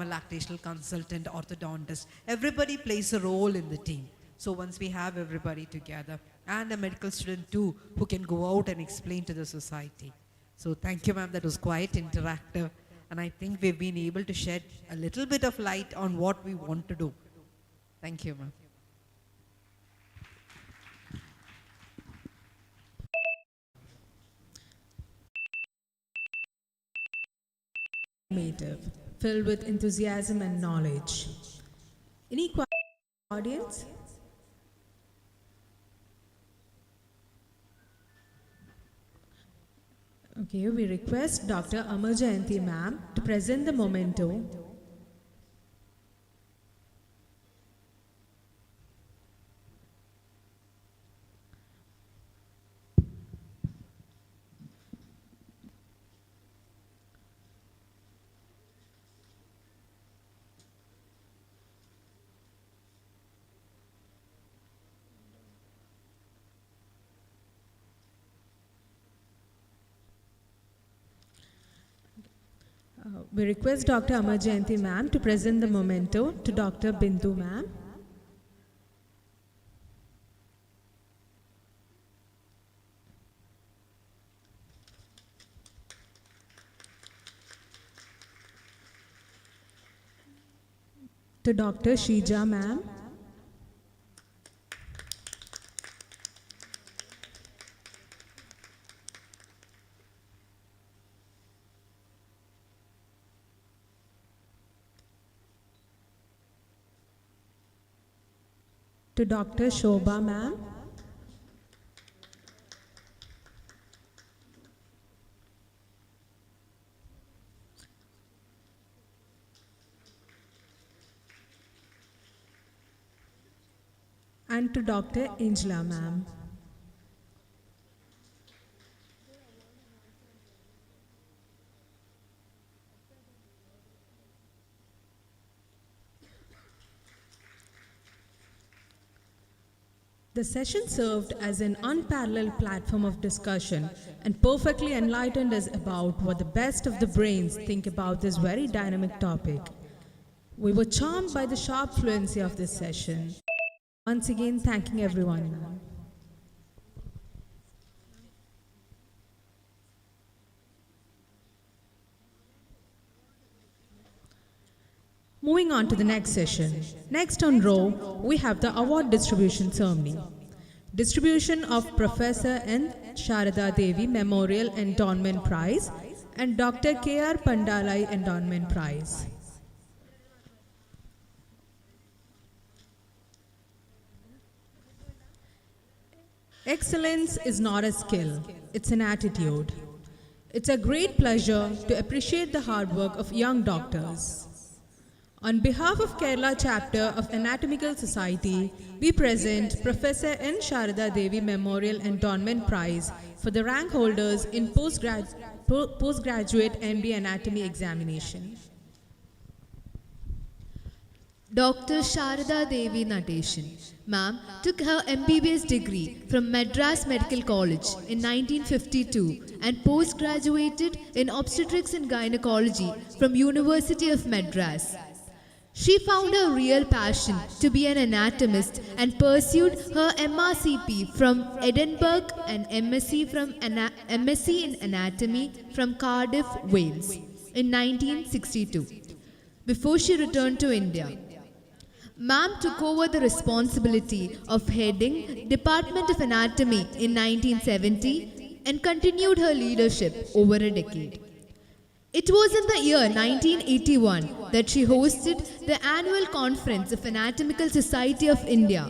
a lactational consultant, orthodontist. Everybody plays a role in the team. So once we have everybody together, and a medical student too, who can go out and explain to the society. So thank you, ma'am. That was quite interactive. And I think we've been able to shed a little bit of light on what we want to do. Thank you, ma'am. Filled with enthusiasm and knowledge. Any audience? Okay, we request Dr. Amar Jayanti ma'am to present the memento. We request Dr. Amar Jayanti ma'am to present the memento to Dr. Bindu ma'am. To Dr. Shija ma'am. To Dr. Shobha ma'am. And to Dr. Angela ma'am. The session served as an unparalleled platform of discussion and perfectly enlightened us about what the best of the brains think about this very dynamic topic. We were charmed by the sharp fluency of this session. Once again, thanking everyone. Moving on to the next session. Next on row, we have the award distribution ceremony. Distribution of Professor N. Sharada Devi Memorial Endowment Prize and Dr. K.R. Pandalai Endowment Prize. Excellence is not a skill, it's an attitude. It's a great pleasure to appreciate the hard work of young doctors. On behalf of Kerala chapter of Anatomical Society, we present Professor N. Sharada Devi Memorial Endowment Prize for the rank holders in postgraduate MD Anatomy examination. Dr. Sharada Devi Nadeshan, ma'am, took her MBBS degree from Madras Medical College in 1952 and postgraduated in obstetrics and gynecology from University of Madras. She found her real passion to be an anatomist and pursued her MRCP from Edinburgh and MSc in Anatomy from Cardiff, Wales in 1962 before she returned to India. Ma'am took over the responsibility of heading Department of Anatomy in 1970 and continued her leadership over a decade. It was in the year 1981 that she hosted the annual conference of Anatomical Society of India,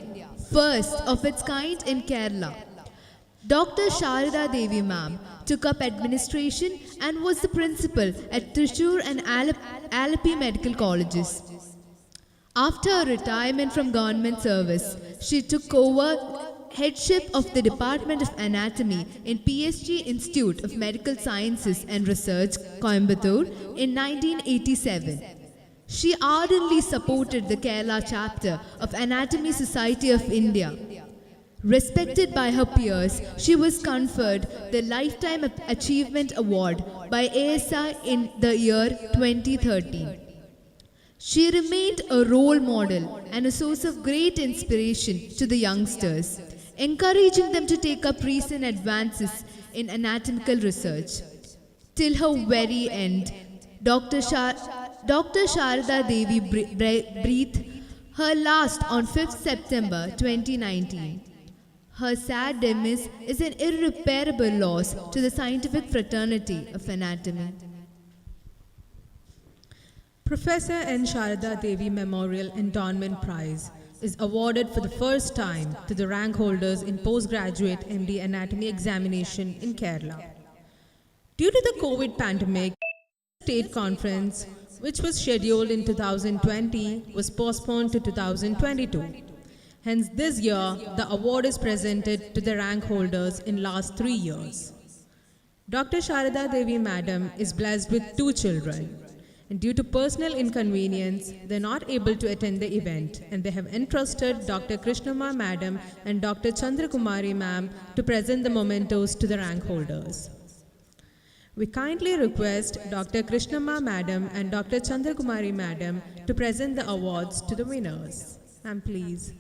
first of its kind in Kerala. Dr. Sharada Devi ma'am took up administration and was the principal at Thrissur and Alleppey medical colleges. After her retirement from government service, she took over headship of the Department of Anatomy in PSG Institute of Medical Sciences and Research, Coimbatore in 1987. She ardently supported the Kerala chapter of Anatomy Society of India. Respected by her peers, she was conferred the Lifetime Achievement Award by ASI in the year 2013. She remained a role model and a source of great inspiration to the youngsters, encouraging them to take up recent advances in anatomical research. Till her very end, Dr. Sharada Devi breathed her last on 5th September 2019. Her sad demise is an irreparable loss to the scientific fraternity of anatomy. Professor N. Sharada Devi Memorial Endowment Prize is awarded for the first time to the rank holders in postgraduate MD anatomy examination in Kerala. Due to the COVID pandemic, the state conference, which was scheduled in 2020, was postponed to 2022. Hence, this year, the award is presented to the rank holders in last 3 years. Dr. Sharada Devi Madam is blessed with 2 children. And due to personal inconvenience, they are not able to attend the event, and they have entrusted Dr. Krishnama Madam and Dr. Chandrakumari Ma'am to present the mementos to the rank holders. We kindly request Dr. Krishnama Madam and Dr. Chandrakumari Madam to present the awards to the winners. Ma'am, please.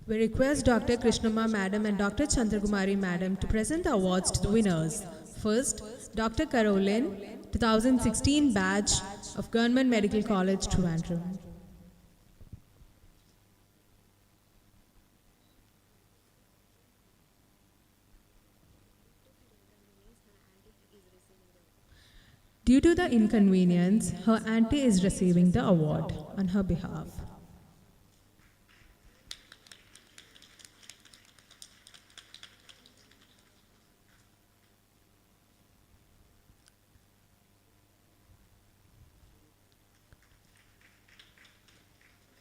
We request Dr. Krishnama Madam and Dr. Chandrakumari Madam to present the awards to the winners. First, Dr. Caroline, 2016 batch of Government Medical College, Trivandrum. Due to the inconvenience, her auntie is receiving the award on her behalf.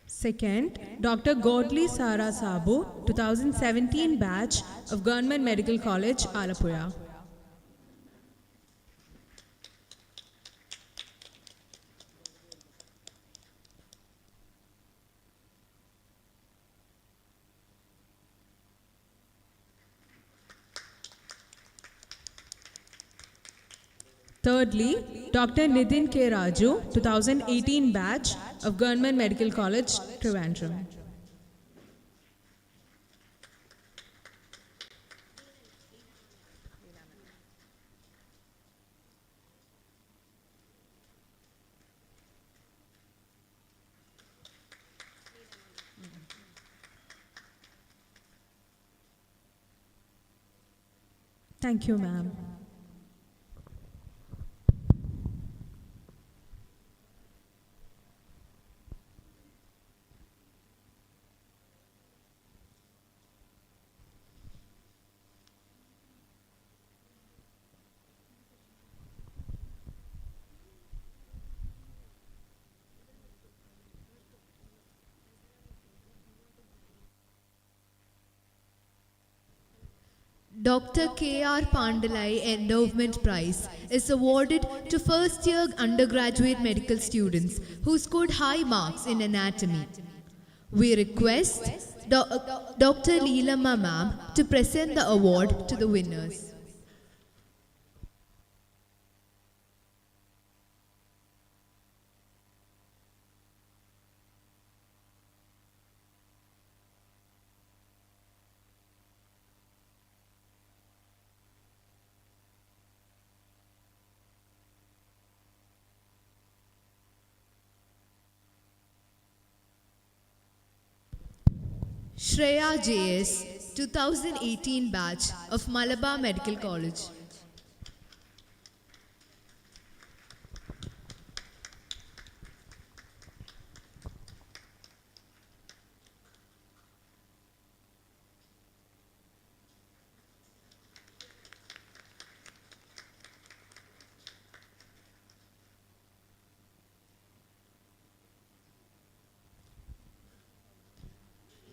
Second, Dr. Godly Sara Sabu, 2017 batch of Government Medical College, Alappuzha. Thirdly, Dr. Nitin K. Raju, 2018 batch of Government Medical College, Trivandrum. Thank you, ma'am. Dr. K.R. Pandalai Endowment Prize is awarded to first-year undergraduate medical students who scored high marks in anatomy. We request Dr. Leelama Ma'am to present the award to the winners. Shreya JS, 2018 batch of Malabar Medical College.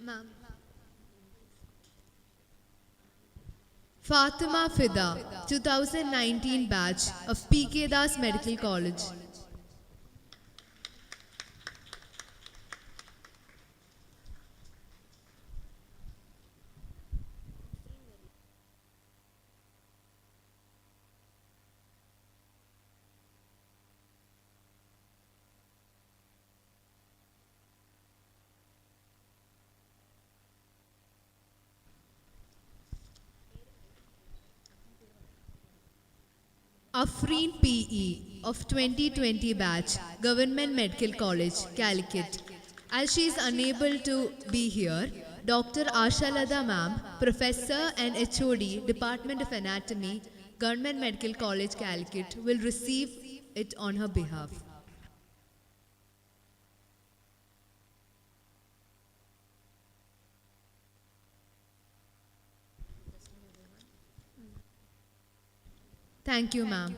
Ma'am. Fatima Fida, 2019 batch of PK Das Medical College. Afreen PE of 2020 batch, Government Medical College, Calicut. As she is unable to be here, Dr. Ashalada Ma'am, Professor and HOD, Department of Anatomy, Government Medical College, Calicut, will receive it on her behalf. Thank you, ma'am.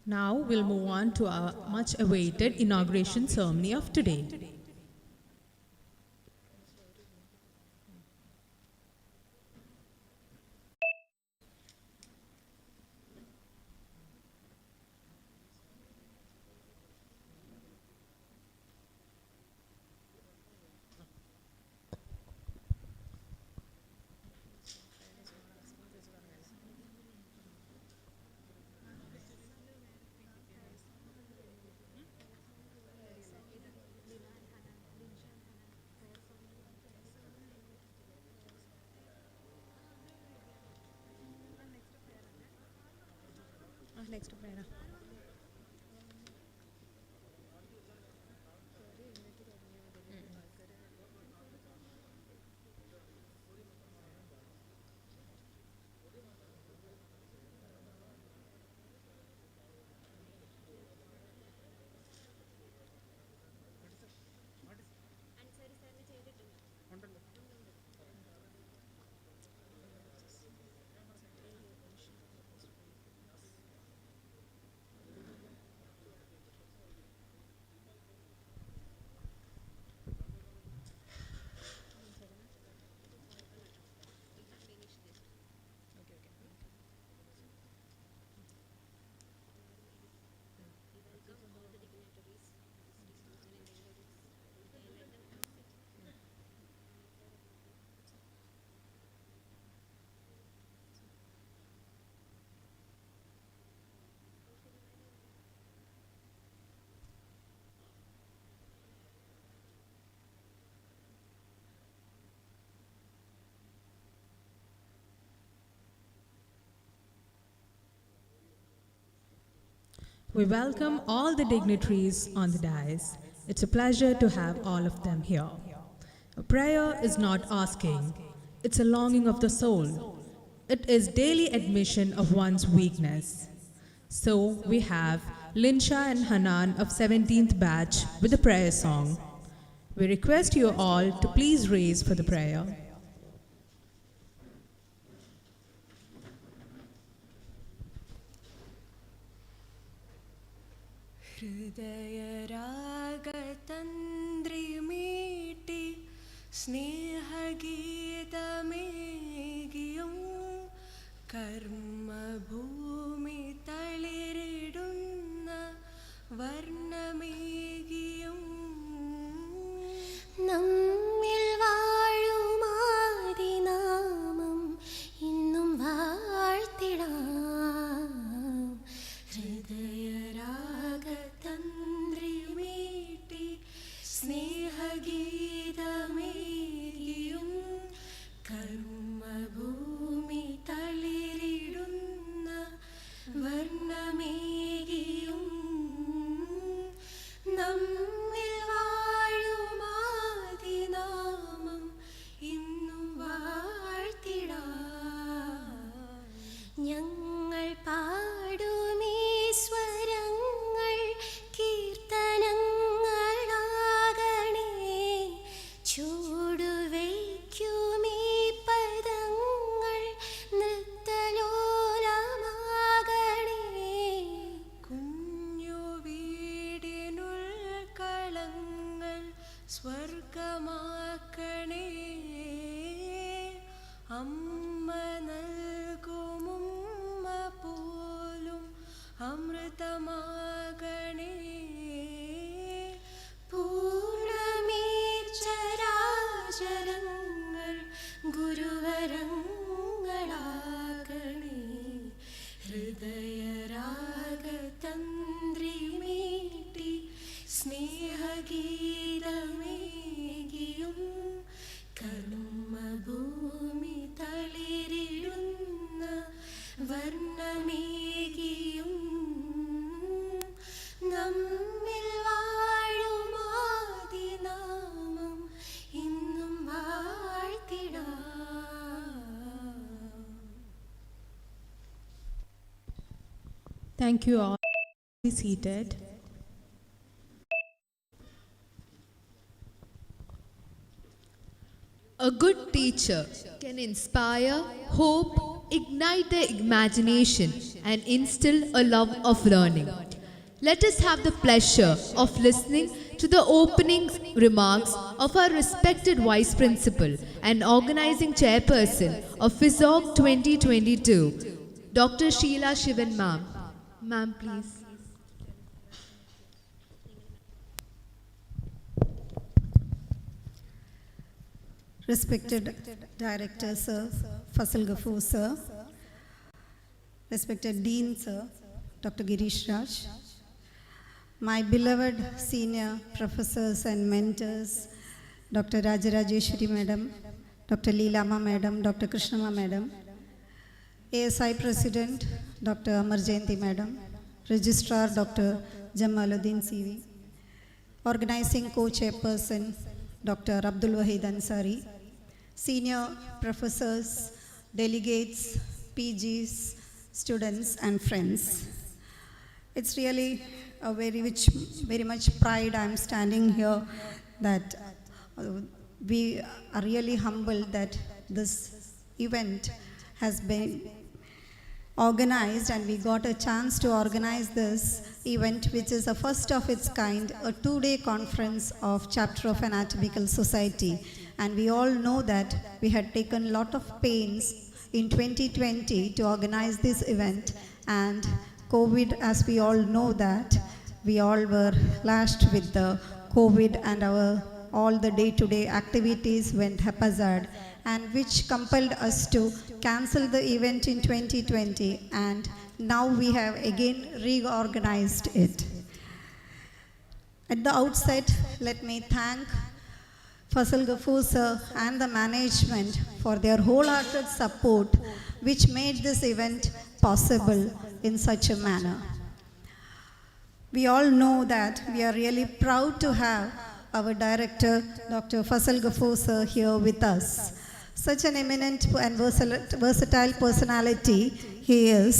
Now we'll move on to our much awaited inauguration ceremony of today. Next prayer. We welcome all the dignitaries on the dais. It's a pleasure to have all of them here. A prayer is not asking, it's a longing of the soul. It is daily admission of one's weakness. So we have Linsha and Hanan of 17th batch with a prayer song. We request you all to please raise for the prayer. ഹൃദയരാഗതന്ത്രിമീട്ടി സ്നേഹഗീതമേകിയും കർമ്മഭൂമി തളിരിടുന്ന വർണ്ണമേകിയും നമ്മിൽ വാഴുമാദിനാമം ഇന്നും വാഴ്ത്തിടാം ഭൂമി തളിരിടുന്ന വർണ്ണമേകിയും നമ്മിൽ വാഴുമാതിനാമം ഇന്നും വാഴ്ത്തിടാം. ഞങ്ങൾ പാടുമീ സ്വരങ്ങൾ കീർത്തനങ്ങളാകണേ. ചൂടുവയ്ക്കുമീ പദങ്ങൾ നൃത്തലോലമാകണേ. കുഞ്ഞു വീടിനുൾക്കളങ്ങൾ സ്വർഗമാക്കണേ. അമ്മ നൽകുമുമ്മ പോലും അമൃതമാകണേ. പൂർണ്ണമീർച്ചരാചരങ്ങൾ ഗുരുവരങ്ങളാകണേ. ഹൃദയരാഗതന്ത്രിമീട്ടി സ്നേഹഗീതമേകിയും കർമ്മഭൂമി തളിരിടുന്ന വർണ്ണമേകിയും നമ്മിൽ വാഴുമാതിനാമം ഇന്നും വാഴ്ത്തിടാം. Thank you all. Be seated. A good teacher can inspire hope, ignite their imagination, and instill a love of learning. Let us have the pleasure of listening to the opening remarks of our respected Vice Principal and Organizing Chairperson of FIZZOG 2022, Dr. Sheila Shivan Ma'am. Ma'am, please. Respected Director Sir, Faisal Ghafoor Sir, respected Dean Sir, Dr. Girish Raj, my beloved senior professors and mentors, Dr. Rajarajeshwari Madam, Dr. Leelama Madam, Dr. Krishnama Madam, ASI President, Dr. Amar Jayanti Madam, Registrar Dr. Jamaluddin CV, Organizing Co-Chairperson Dr. Abdul Wahid Ansari, Senior Professors, Delegates, PGs, students and friends. It's really a very much pride I'm standing here that we are really humbled that this event has been organized and we got a chance to organize this event, which is a first of its kind, a 2-day conference of Chapter of Anatomical Society. And we all know that we had taken a lot of pains in 2020 to organize this event, and COVID, as we all know that, we all were lashed with the COVID and all the day-to-day activities went haphazard, and which compelled us to cancel the event in 2020, and now we have again reorganized it. At the outset, let me thank Faisal Ghafoor Sir and the management for their wholehearted support which made this event possible in such a manner. We all know that we are really proud to have our director, Dr. Faisal Ghafoor Sir, here with us. Such an eminent and versatile personality he is.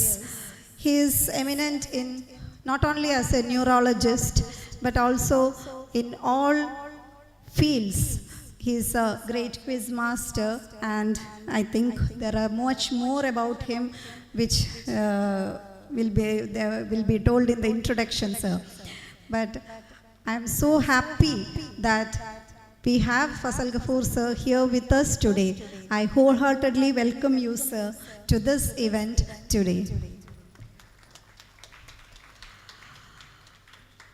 He is eminent in not only as a neurologist, but also in all fields. He is a great quiz master, and I think there are much more about him which will be told in the introduction, sir. But I am so happy that we have Faisal Ghafoor Sir here with us today. I wholeheartedly welcome you, sir, to this event today.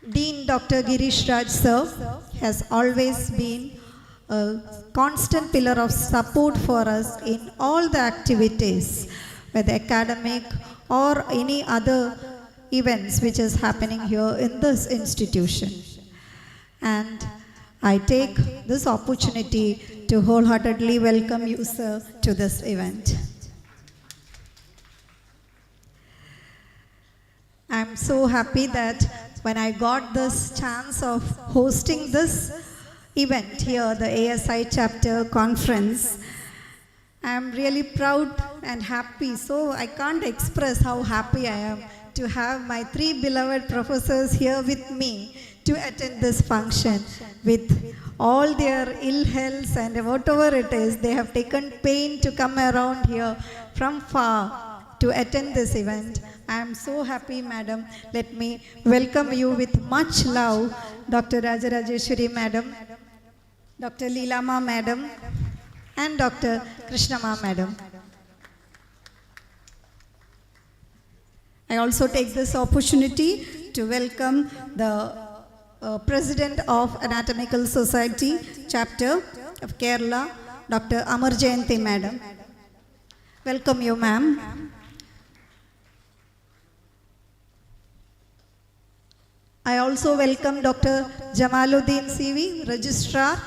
Dean Dr. Girish Raj Sir has always been a constant pillar of support for us in all the activities, whether academic or any other events which is happening here in this institution. And I take this opportunity to wholeheartedly welcome you, sir, to this event. I'm so happy that when I got this chance of hosting this event here, the ASI chapter conference, I'm really proud and happy. So I can't express how happy I am to have my three beloved professors here with me to attend this function. With all their ill health and whatever it is, they have taken pain to come around here from far to attend this event. I am so happy, madam. Let me welcome you with much love, Dr. Rajarajeshwari madam, Dr. Leelama madam, and Dr. Krishnama madam. I also take this opportunity to welcome the President of Anatomical Society Chapter of Kerala, Dr. Amar Jayanti madam. Welcome you, ma'am. I also welcome Dr. Jamaluddin CV, Registrar,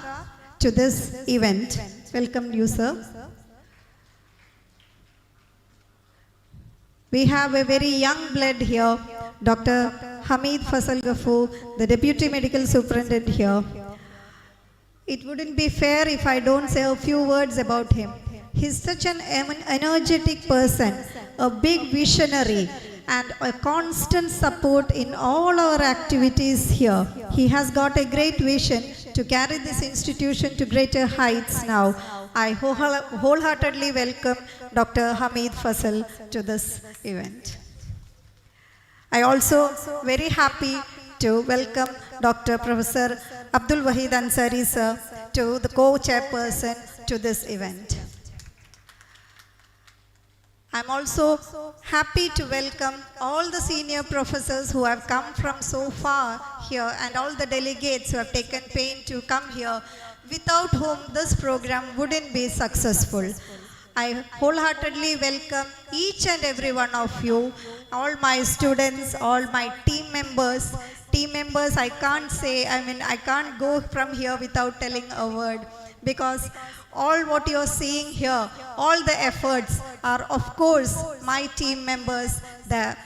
to this event. Welcome you, sir. We have a very young blood here, Dr. Hamid Fasal Ghafoor, the Deputy Medical Superintendent here. It wouldn't be fair if I don't say a few words about him. He's such an energetic person, a big visionary, and a constant support in all our activities here. He has got a great vision to carry this institution to greater heights now. I wholeheartedly welcome Dr. Hamid Fasal to this event. I also very happy to welcome Dr. Professor Abdul Wahid Ansari sir to the co-chairperson to this event. I'm also happy to welcome all the senior professors who have come from so far here and all the delegates who have taken pain to come here, without whom this program wouldn't be successful. I wholeheartedly welcome each and every one of you, all my students, all my team members. Team members, I can't go from here without telling a word, because all what you're seeing here, all the efforts are of course my team members, the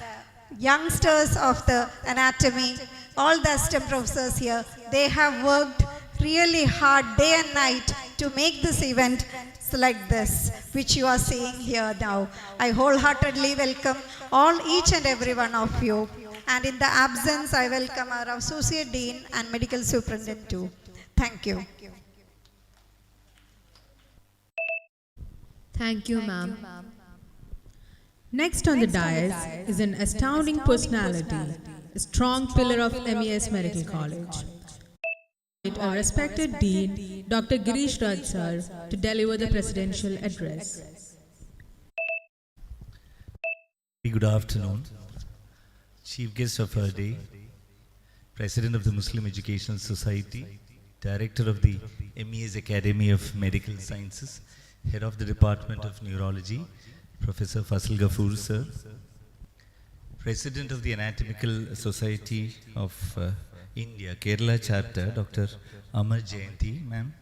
youngsters of the anatomy, all the assistant professors here. They have worked really hard day and night to make this event like this, which you are seeing here now. I wholeheartedly welcome each and every one of you. And in the absence, I welcome our Associate Dean and Medical Superintendent too. Thank you. Thank you, ma'am. Next on the dais is an astounding personality, a strong pillar of MES Medical College. Our respected Dean, Dr. Girish Raj sir, to deliver the presidential address. Good afternoon. Chief guest of our day, President of the Muslim Educational Society, Director of the MES Academy of Medical Sciences, Head of the Department of Neurology, Professor Fasal Ghafoor sir, President of the Anatomical Society of India, Kerala chapter, Dr. Amar Jayanti, ma'am.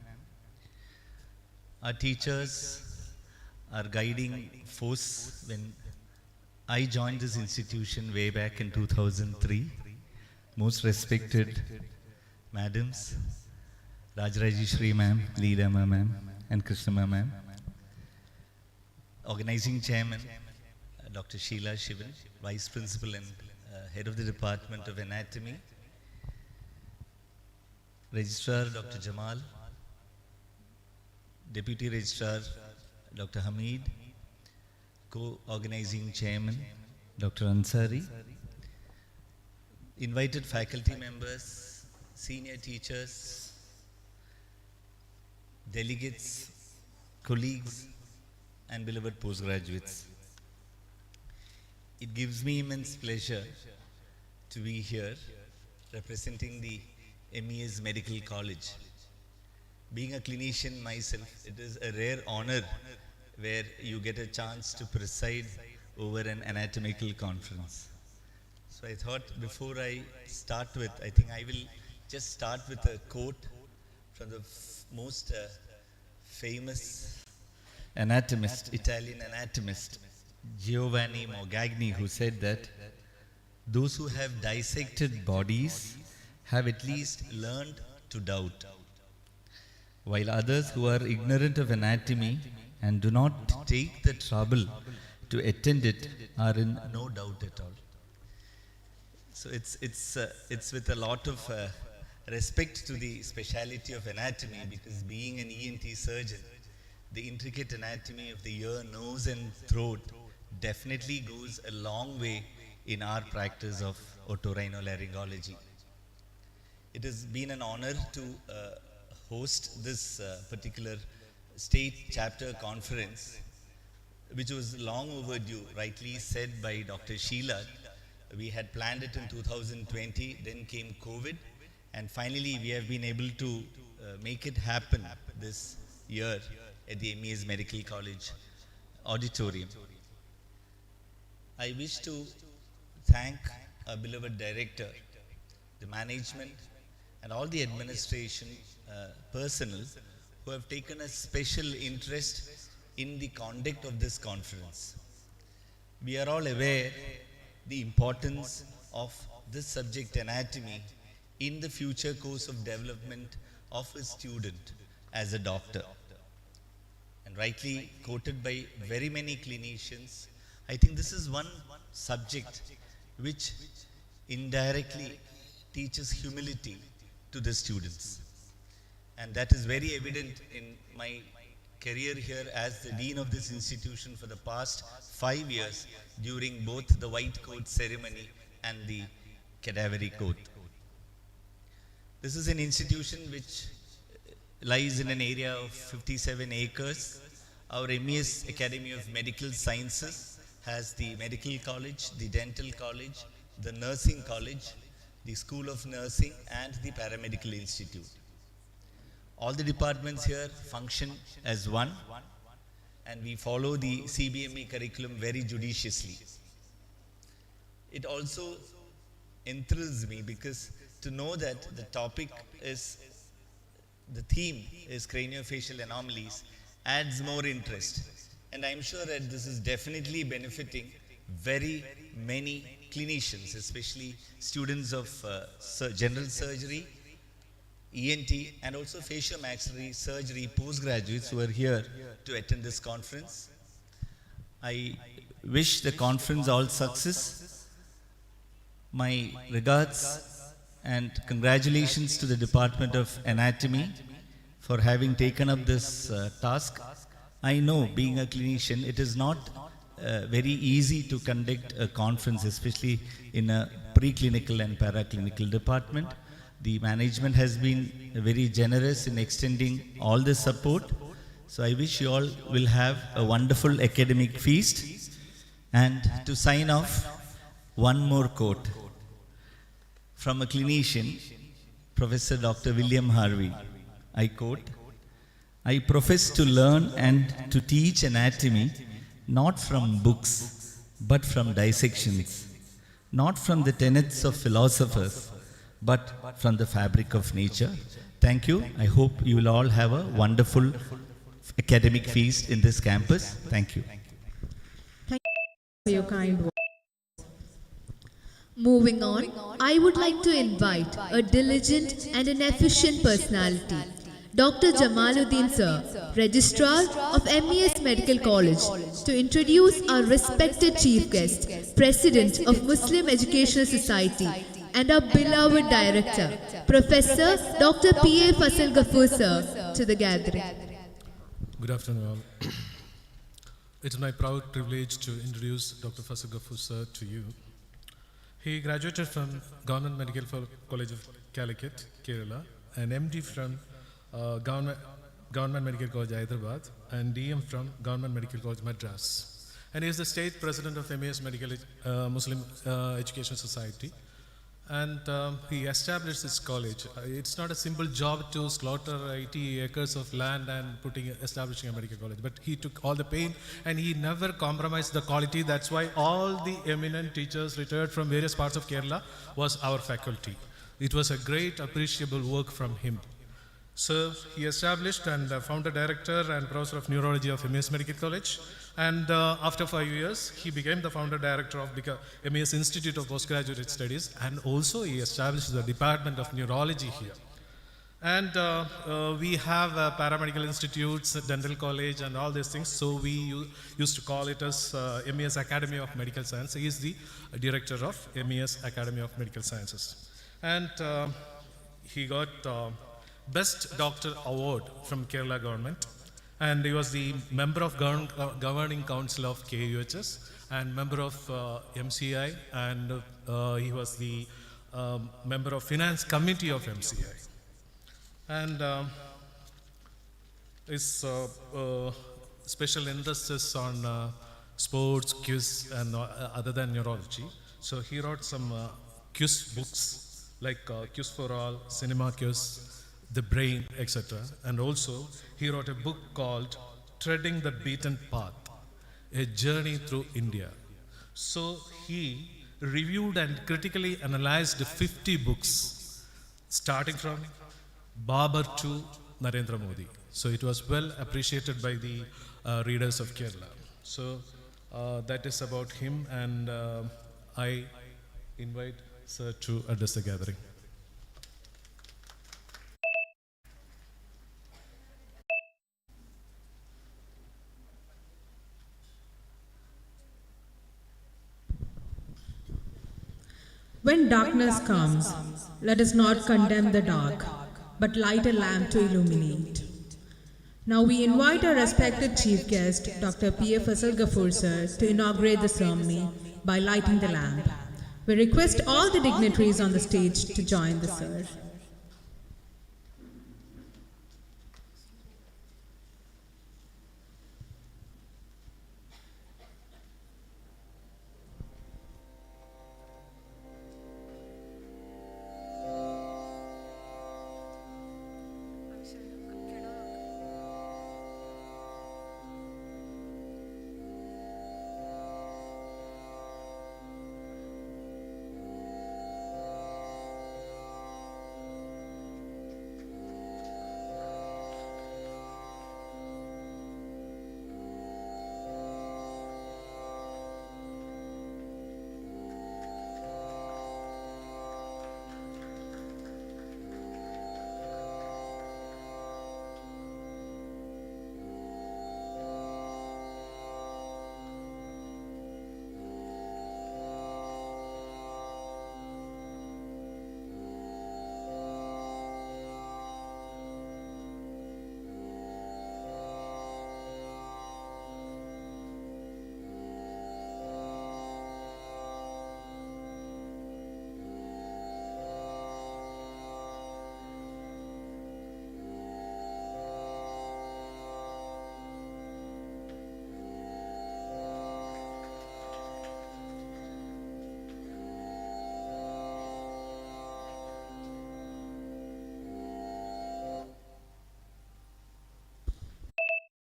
Our teachers, our guiding force. When I joined this institution way back in 2003, most respected madams, Rajarajeshwari ma'am, Leelama ma'am, and Krishnama ma'am. Organizing chairman, Dr. Sheila Shivan, Vice Principal and Head of the Department of Anatomy. Registrar Dr. Jamal, Deputy Registrar Dr. Hamid, Co-Organizing Chairman Dr. Ansari, invited faculty members, senior teachers, delegates, colleagues, and beloved postgraduates. It gives me immense pleasure to be here representing the MES Medical College. Being a clinician myself, it is a rare honor where you get a chance to preside over an anatomical conference. So I thought before I start with, I think I will just start with a quote from the most famous anatomist, Italian anatomist, Giovanni Morgagni, who said that those who have dissected bodies have at least learned to doubt, while others who are ignorant of anatomy and do not take the trouble to attend it are in no doubt at all. So it's with a lot of respect to the speciality of anatomy, because being an ENT surgeon, the intricate anatomy of the ear, nose and throat definitely goes a long way in our practice of otorhinolaryngology. It has been an honor to host this particular state chapter conference, which was long overdue, rightly said by Dr. Sheila. We had planned it in 2020, then came COVID, and finally we have been able to make it happen this year at the MES Medical College auditorium. I wish to thank our beloved director, the management, and all the administration personnel who have taken a special interest in the conduct of this conference. We are all aware the importance of this subject, anatomy, in the future course of development of a student as a doctor. And rightly quoted by very many clinicians, I think this is one subject which indirectly teaches humility to the students. And that is very evident in my career here as the dean of this institution for the past 5 years, during both the white coat ceremony and the cadaveric oath. This is an institution which lies in an area of 57 acres. Our MES Academy of Medical Sciences has the medical college, the dental college, the nursing college, the School of Nursing, and the Paramedical Institute. All the departments here function as one, and we follow the CBME curriculum very judiciously. It also enthralls me because to know that the topic is, the theme is craniofacial anomalies adds more interest. And I'm sure that this is definitely benefiting very many clinicians, especially students of general surgery, ENT, and also facial-maxillary surgery postgraduates who are here to attend this conference. I wish the conference all success. My regards and congratulations to the Department of Anatomy for having taken up this task. I know, being a clinician, it is not very easy to conduct a conference, especially in a preclinical and paraclinical department. The management has been very generous in extending all the support. So I wish you all will have a wonderful academic feast. And to sign off, one more quote from a clinician, Professor Dr. William Harvey. I quote, "I profess to learn and to teach anatomy not from books, but from dissections, not from the tenets of philosophers, but from the fabric of nature." Thank you. I hope you will all have a wonderful academic feast in this campus. Thank you. Thank you for your kind words. Moving on, I would like to invite a diligent and an efficient personality, Dr. Jamaluddin Sir, Registrar of MES Medical College, to introduce our respected chief guest, President of Muslim Educational Society, and our beloved Director, Professor Dr. P.A. Faisal Ghaffur Sir, to the gathering. Good afternoon all. It is my proud privilege to introduce Dr. Faisal Ghaffur Sir to you. He graduated from Government Medical College of Calicut, Kerala, and MD from Government Medical College, Hyderabad, and DM from Government Medical College, Madras. And he is the state president of MES Medical Muslim Education Society. And he established this college. It's not a simple job to slaughter 80 acres of land and establishing a medical college, but he took all the pain and he never compromised the quality. That's why all the eminent teachers retired from various parts of Kerala was our faculty. It was a great appreciable work from him. So he established and founder director and professor of neurology of MES Medical College. And after 5 years, he became the founder director of MES Institute of Postgraduate Studies. And also he established the Department of Neurology here. And we have paramedical institutes, dental college, and all these things. So we used to call it as MES Academy of Medical Science. He is the director of MES Academy of Medical Sciences. And he got Best Doctor Award from Kerala government. And he was the member of Governing Council of KUHS and member of MCI. And he was the member of Finance Committee of MCI. And his special interest is on sports, quiz, and other than neurology. So he wrote some quiz books like Quiz for All, Cinema Quiz, The Brain, etc. And also he wrote a book called Treading the Beaten Path, A Journey Through India. So he reviewed and critically analyzed 50 books, starting from Babar to Narendra Modi. So it was well appreciated by the readers of Kerala. So that is about him, and I invite Sir to address the gathering. When darkness comes, let us not condemn the dark, but light a lamp to illuminate. Now we invite our respected chief guest, Dr. P. F. FIZZOG sir, to inaugurate the ceremony by lighting the lamp. We request all the dignitaries on the stage to join the sir.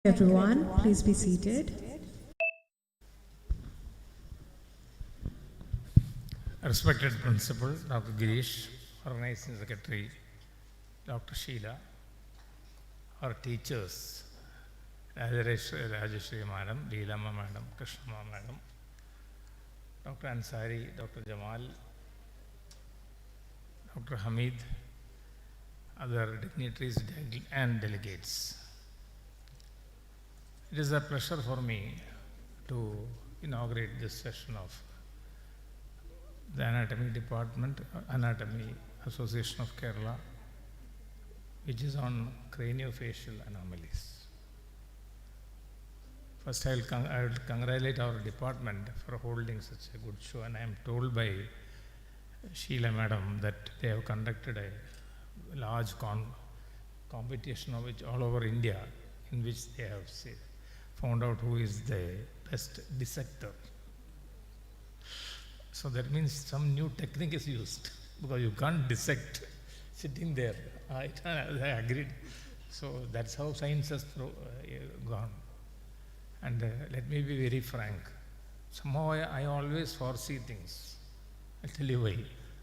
Everyone, please be seated. Respected Principal, Dr. Girish, Organizing Secretary, Dr. Sheila, our teachers, Rajeshri Madam, Leelama Madam, Krishnama Madam, Dr. Ansari, Dr. Jamal, Dr. Hamid, other dignitaries and delegates. It is a pleasure for me to inaugurate this session of the Anatomy Department, An-Art-Omy Association of Kerala, which is on craniofacial anomalies. First, I will congratulate our department for holding such a good show, and I am told by Sheila Madam that they have conducted a large competition of which all over India, in which they have found out who is the best dissector. So that means some new technique is used, because you can't dissect sitting there. I agreed. So that's how science has gone. And let me be very frank. Somehow I always foresee things. I'll tell you why.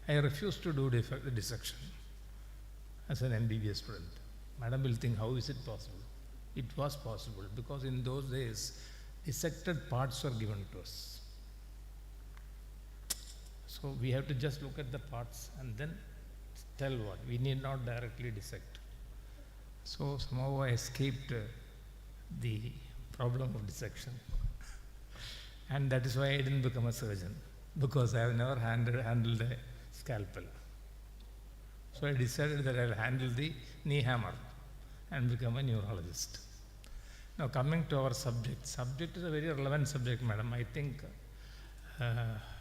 I refuse to do the dissection as an MBBS student. Madam will think, how is it possible? It was possible because in those days, dissected parts were given to us. So we have to just look at the parts and then tell what. We need not directly dissect. So somehow I escaped the problem of dissection. And that is why I didn't become a surgeon, because I have never handled a scalpel. So I decided that I'll handle the knee hammer and become a neurologist. Now coming to our subject. Subject is a very relevant subject, madam. I think,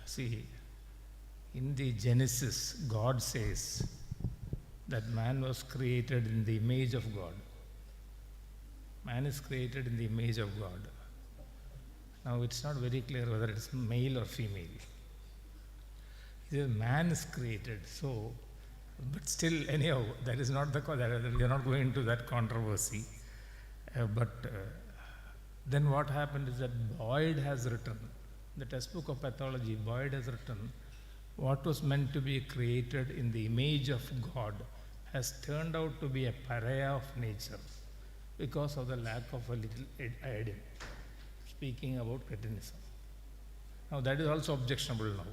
see, in the Genesis, God says that man was created in the image of God. Man is created in the image of God. Now it's not very clear whether it's male or female. He says man is created, so, but still anyhow, that is not we are not going into that controversy. Then what happened is that Boyd has written, the textbook of pathology, Boyd has written, what was meant to be created in the image of God has turned out to be a pariah of nature because of the lack of a little iodine. Speaking about cretinism. Now that is also objectionable now.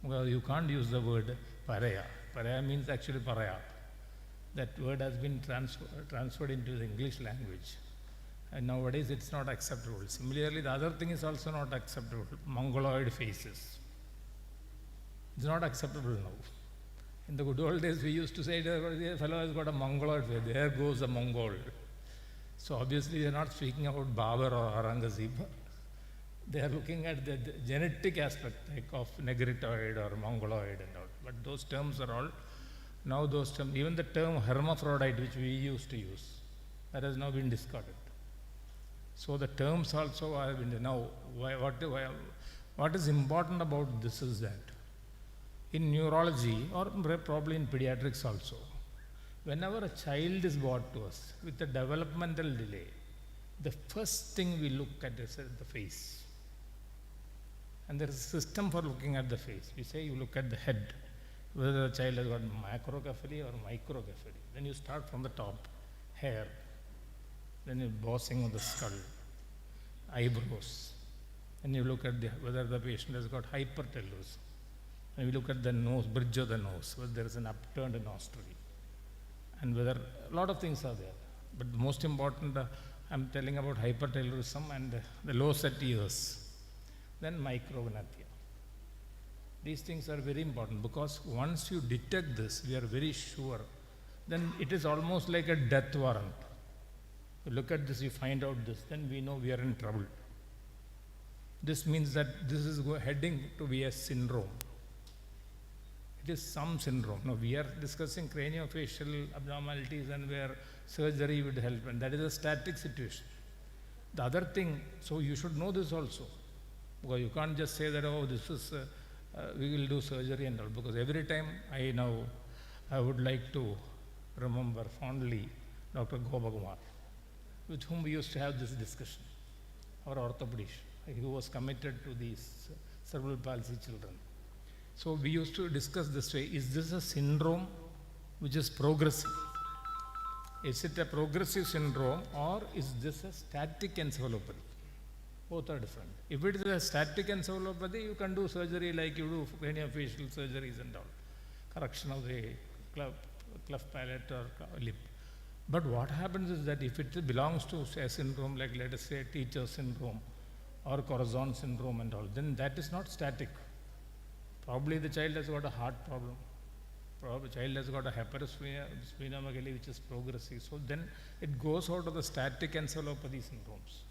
Well, you can't use the word pariah. Pariah means actually pariah. That word has been transferred into the English language. And nowadays it's not acceptable. Similarly, the other thing is also not acceptable. Mongoloid faces. It's not acceptable now. In the good old days, we used to say, the fellow has got a mongoloid face. There goes a Mongol. So obviously they are not speaking about Babur or Aurangzeb. They are looking at the genetic aspect, like of negritoid or mongoloid and all. But those terms are all, now those terms, even the term hermaphrodite which we used to use, that has now been discarded. So the terms also have been, now what is important about this is that in neurology or probably in pediatrics also, whenever a child is brought to us with a developmental delay, the first thing we look at is the face. And there is a system for looking at the face. We say you look at the head, whether the child has got macrocephaly or microcephaly. Then you start from the top, hair. Then you bossing of the skull, eyebrows. Then you look at whether the patient has got hypertelosis. And we look at the nose, bridge of the nose, whether there is an upturned nostril. And whether a lot of things are there. But the most important, I'm telling about hypertelorism and the low set ears. Then micrognathia. These things are very important because once you detect this, we are very sure, then it is almost like a death warrant. You look at this, you find out this, then we know we are in trouble. This means that this is heading to be a syndrome. It is some syndrome. Now we are discussing craniofacial abnormalities and where surgery would help, and that is a static situation. The other thing, so you should know this also, because you can't just say that, oh, this is, we will do surgery and all, because every time I would like to remember fondly Dr. Gopakumar, with whom we used to have this discussion, our orthopedist, who was committed to these cerebral palsy children. So we used to discuss this way, is this a syndrome which is progressive? Is it a progressive syndrome or is this a static encephalopathy? Both are different. If it is a static encephalopathy, you can do surgery like you do craniofacial surgeries and all, correction of the cleft palate or lip. But what happens is that if it belongs to a syndrome like, let us say, teacher syndrome or Corazon syndrome and all, then that is not static. Probably the child has got a heart problem. Probably the child has got a hepatosplenomegaly which is progressive. So then it goes out of the static encephalopathy syndromes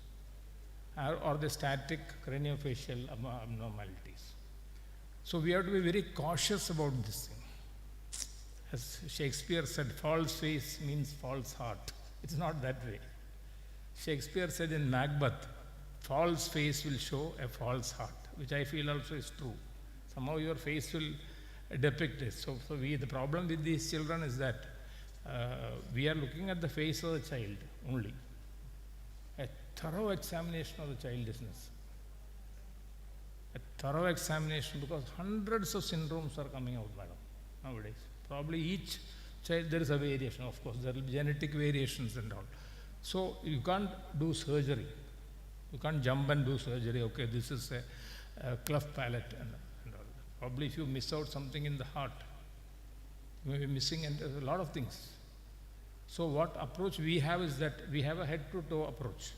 or the static craniofacial abnormalities. So we have to be very cautious about this thing. As Shakespeare said, false face means false heart. It's not that way. Shakespeare said in Macbeth, false face will show a false heart, which I feel also is true. Somehow your face will depict it. So the problem with these children is that we are looking at the face of the child only. A thorough examination of the child is necessary. A thorough examination, because hundreds of syndromes are coming out, madam, nowadays. Probably each child, there is a variation, of course, there will be genetic variations and all. So you can't do surgery. You can't jump and do surgery, okay, this is a cleft palate and all. Probably if you miss out something in the heart, you may be missing and a lot of things. So what approach we have is that we have a head-to-toe approach.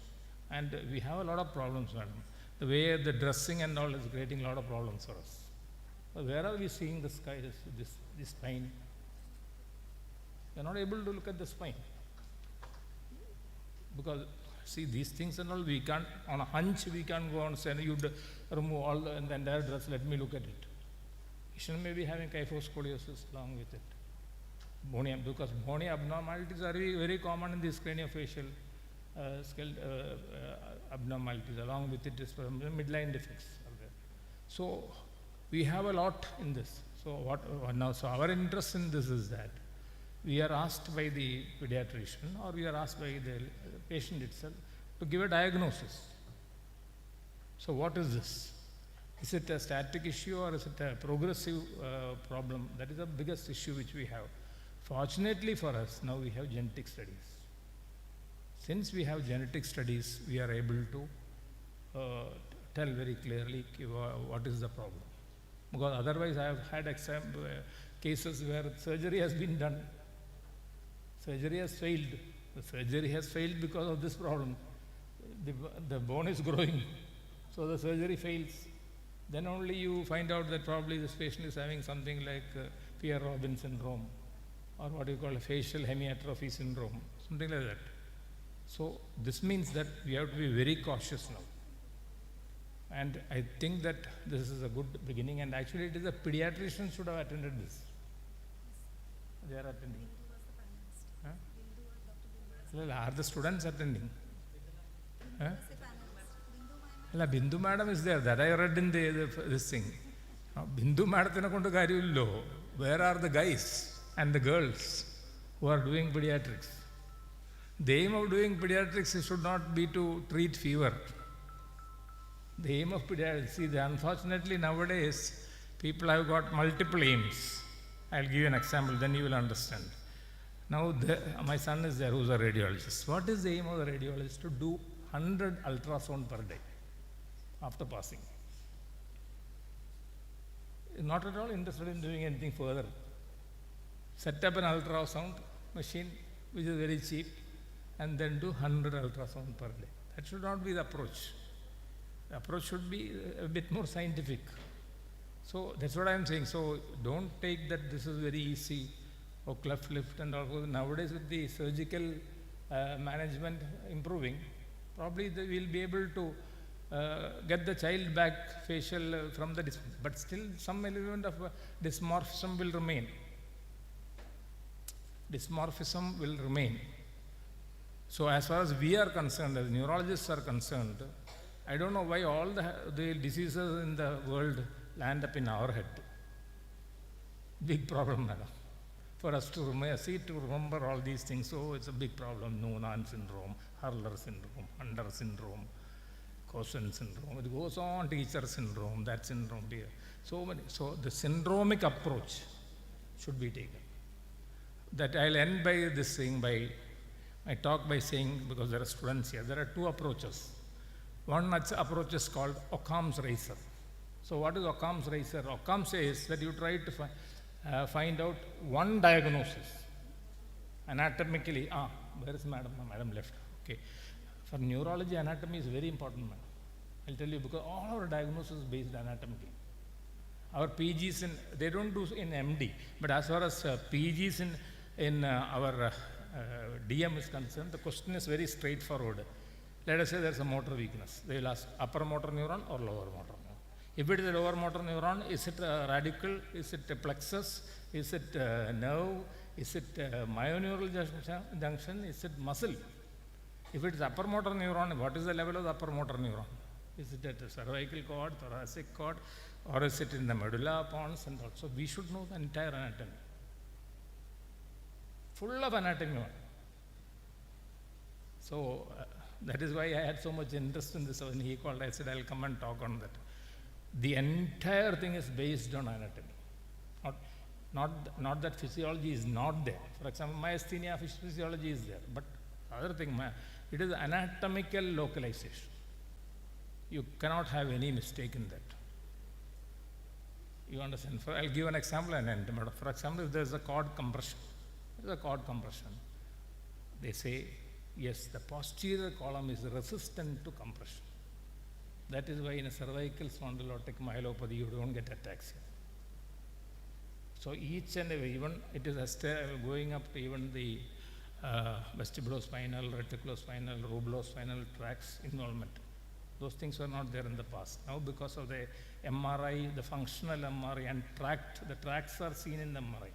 And we have a lot of problems, madam. The way the dressing and all is creating a lot of problems for us. So where are we seeing the sky, this spine? We are not able to look at the spine. Because, see, these things and all, we can't, on a hunch, we can't go and say, you'd remove all the entire dress, let me look at it. Patient may be having kyphoscoliosis along with it. Bony, because bony abnormalities are very, very common in these craniofacial abnormalities. Along with it is midline defects are there. So we have a lot in this. So so our interest in this is that we are asked by the pediatrician or we are asked by the patient itself to give a diagnosis. So what is this? Is it a static issue or is it a progressive problem? That is the biggest issue which we have. Fortunately for us, now we have genetic studies. Since we have genetic studies, we are able to tell very clearly what is the problem. Because otherwise I have had cases where surgery has been done. Surgery has failed. The surgery has failed because of this problem. The bone is growing, so the surgery fails. Then only you find out that probably this patient is having something like Pierre-Robin syndrome, or what you call a facial hemiatrophy syndrome, something like that. So this means that we have to be very cautious now. And I think that this is a good beginning, and actually it is a pediatrician should have attended this. They are attending. Huh? Well, are the students attending? Huh? Bindu madam is there, that I read in this thing. Bindu madam, where are the guys and the girls who are doing pediatrics? The aim of doing pediatrics should not be to treat fever. The aim of pediatrics, see, unfortunately nowadays people have got multiple aims. I'll give you an example, then you will understand. Now my son is there who's a radiologist. What is the aim of the radiologist? To do 100 ultrasound per day after passing. Not at all interested in doing anything further. Set up an ultrasound machine which is very cheap and then do 100 ultrasound per day. That should not be the approach. The approach should be a bit more scientific. So that's what I am saying. So don't take that this is very easy or cleft lift and all. Nowadays with the surgical management improving, probably they will be able to get the child back facial from the but still some element of dysmorphism will remain. Dysmorphism will remain. So as far as we are concerned, as neurologists are concerned, I don't know why all the diseases in the world land up in our head. Big problem, madam. For us to remember all these things, so it's a big problem. Noonan syndrome, Hurler syndrome, Hunter syndrome, Cosen syndrome. It goes on, teacher syndrome, that syndrome here. So many. So the syndromic approach should be taken. That I'll end by this thing, by my talk by saying, because there are students here, there are two approaches. One approach is called Occam's razor. So what is Occam's razor? Occam says that you try to find out one diagnosis. Anatomically, where is madam? Madam left. Okay. For neurology, anatomy is very important, madam. I'll tell you, because all our diagnosis is based anatomically. Our PGs they don't do in MD, but as far as PGs in our DM is concerned, the question is very straightforward. Let us say there's a motor weakness. They will ask upper motor neuron or lower motor neuron. If it is a lower motor neuron, is it a radical? Is it a plexus? Is it a nerve? Is it a myoneural junction? Is it muscle? If it is upper motor neuron, what is the level of the upper motor neuron? Is it at the cervical cord, thoracic cord, or is it in the medulla pons and all? So we should know the entire anatomy. Full of anatomy. So that is why I had so much interest in this. When he called, I said, I'll come and talk on that. The entire thing is based on anatomy. Not that physiology is not there. For example, myasthenia physiology is there, but other thing, it is anatomical localization. You cannot have any mistake in that. You understand? I'll give an example and end. For example, if there is a cord compression, they say, yes, the posterior column is resistant to compression. That is why in a cervical spondylotic myelopathy, you don't get ataxia. So each and every, even it is going up to even the vestibulospinal, reticulospinal, rubulospinal tracts involvement. Those things were not there in the past. Now because of the MRI, the functional MRI and the tracts are seen in the MRI.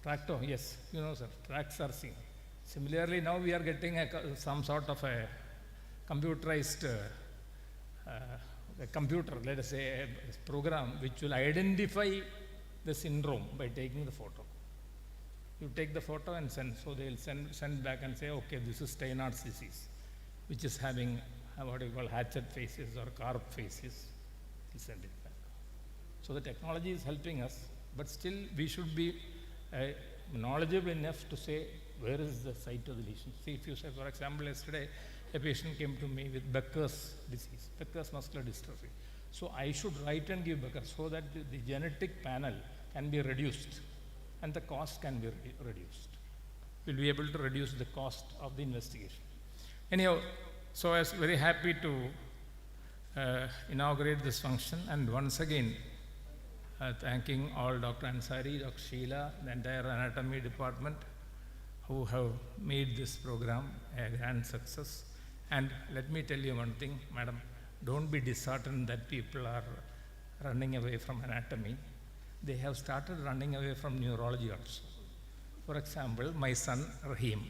Tracto, yes, you know sir, tracts are seen. Similarly, now we are getting some sort of a computerized a computer, let us say a program which will identify the syndrome by taking the photo. You take the photo and send, so they will send back and say, okay, this is Steinhart's disease, which is having what you call hatchet faces or carp faces. We'll send it back. So the technology is helping us, but still we should be knowledgeable enough to say where is the site of the lesion. See, if you say, for example, yesterday a patient came to me with Becker's disease, Becker's muscular dystrophy. So I should write and give Becker's so that the genetic panel can be reduced and the cost can be reduced. We'll be able to reduce the cost of the investigation. Anyhow, so I was very happy to inaugurate this function, and once again thanking all Dr. Ansari, Dr. Sheila, the entire anatomy department who have made this program a grand success. And let me tell you one thing, madam, don't be disheartened that people are running away from anatomy. They have started running away from neurology also. For example, my son Rahim,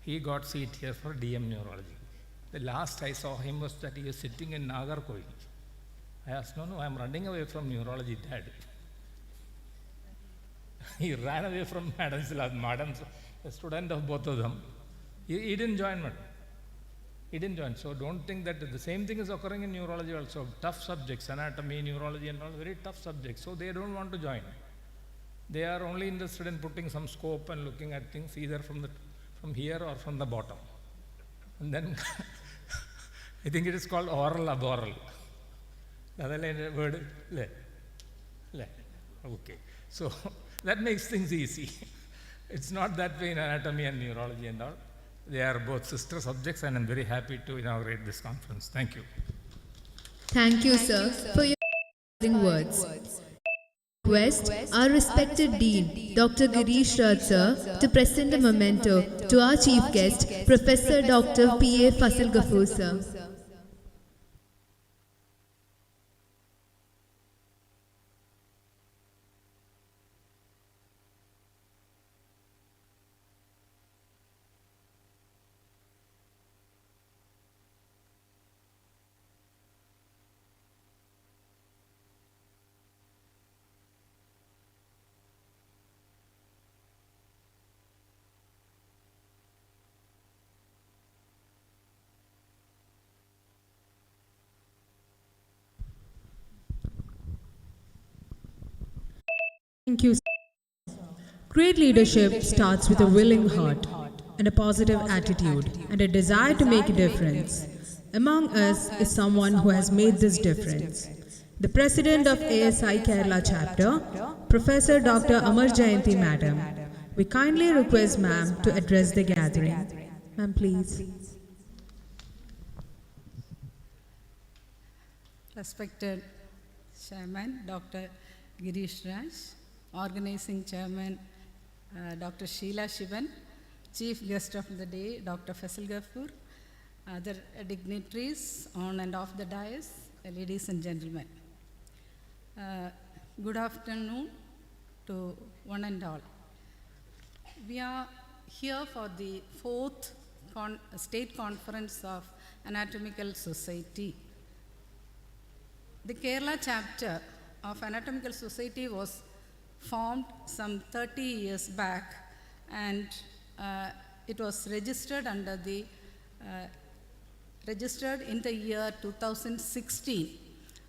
he got seat here for DM neurology. The last I saw him was that he was sitting in Nagarkoil. I asked, no, I'm running away from neurology, Dad. He ran away from madam's lab. Madam's a student of both of them. He didn't join, madam. He didn't join. So don't think that the same thing is occurring in neurology also. Tough subjects, anatomy, neurology and all, very tough subjects. So they don't want to join. They are only interested in putting some scope and looking at things either from here or from the bottom. And then I think it is called oral aboral. Other word, le. Okay. So that makes things easy. It's not that way in anatomy and neurology and all. They are both sister subjects, and I'm very happy to inaugurate this conference. Thank you. Thank you, sir, for your inspiring words. Request our respected Dean, Dr. Girish Raj sir, to present a memento to our chief guest, Professor Dr. P.A. Fasil Ghafoor sir. Thank you. Great leadership starts with a willing heart and a positive attitude and a desire to make a difference. Among us is someone who has made this difference. The President of ASI Kerala Chapter, Professor Dr. Amar Jayanti Madam. We kindly request Ma'am to address the gathering. Ma'am, please. Respected Chairman Dr. Girish Raj, Organizing Chairman Dr. Sheila Shivan, Chief Guest of the Day Dr. Fasil Ghafoor, other dignitaries on and off the dais, ladies and gentlemen. Good afternoon to one and all. We are here for the 4th State Conference of Anatomical Society. The Kerala chapter of Anatomical Society was formed some 30 years back, and it was registered under the registered in the year 2016.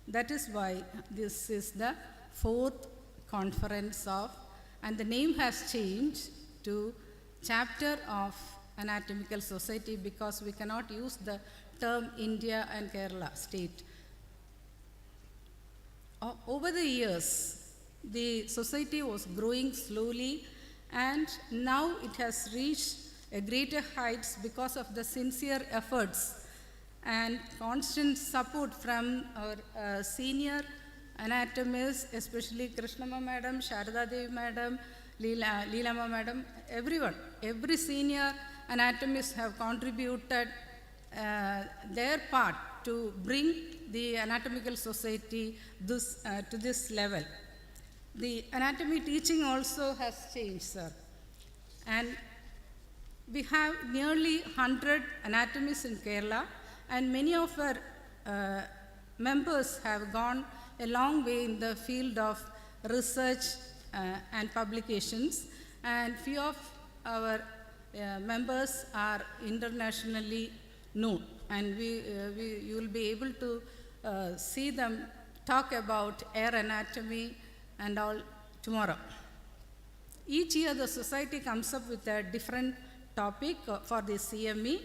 That is why this is the fourth conference of, and the name has changed to Chapter of Anatomical Society because we cannot use the term India and Kerala state. Over the years, the society was growing slowly, and now it has reached a greater heights because of the sincere efforts and constant support from our senior anatomists, especially Krishnamma Madam, Sharada Devi Madam, Leelama Madam, everyone. Every senior anatomist have contributed their part to bring the anatomical society to this level. The anatomy teaching also has changed, sir. And we have nearly 100 anatomists in Kerala, and many of our members have gone a long way in the field of research and publications, and few of our members are internationally known, and you will be able to see them talk about air anatomy and all tomorrow. Each year the society comes up with a different topic for the CME,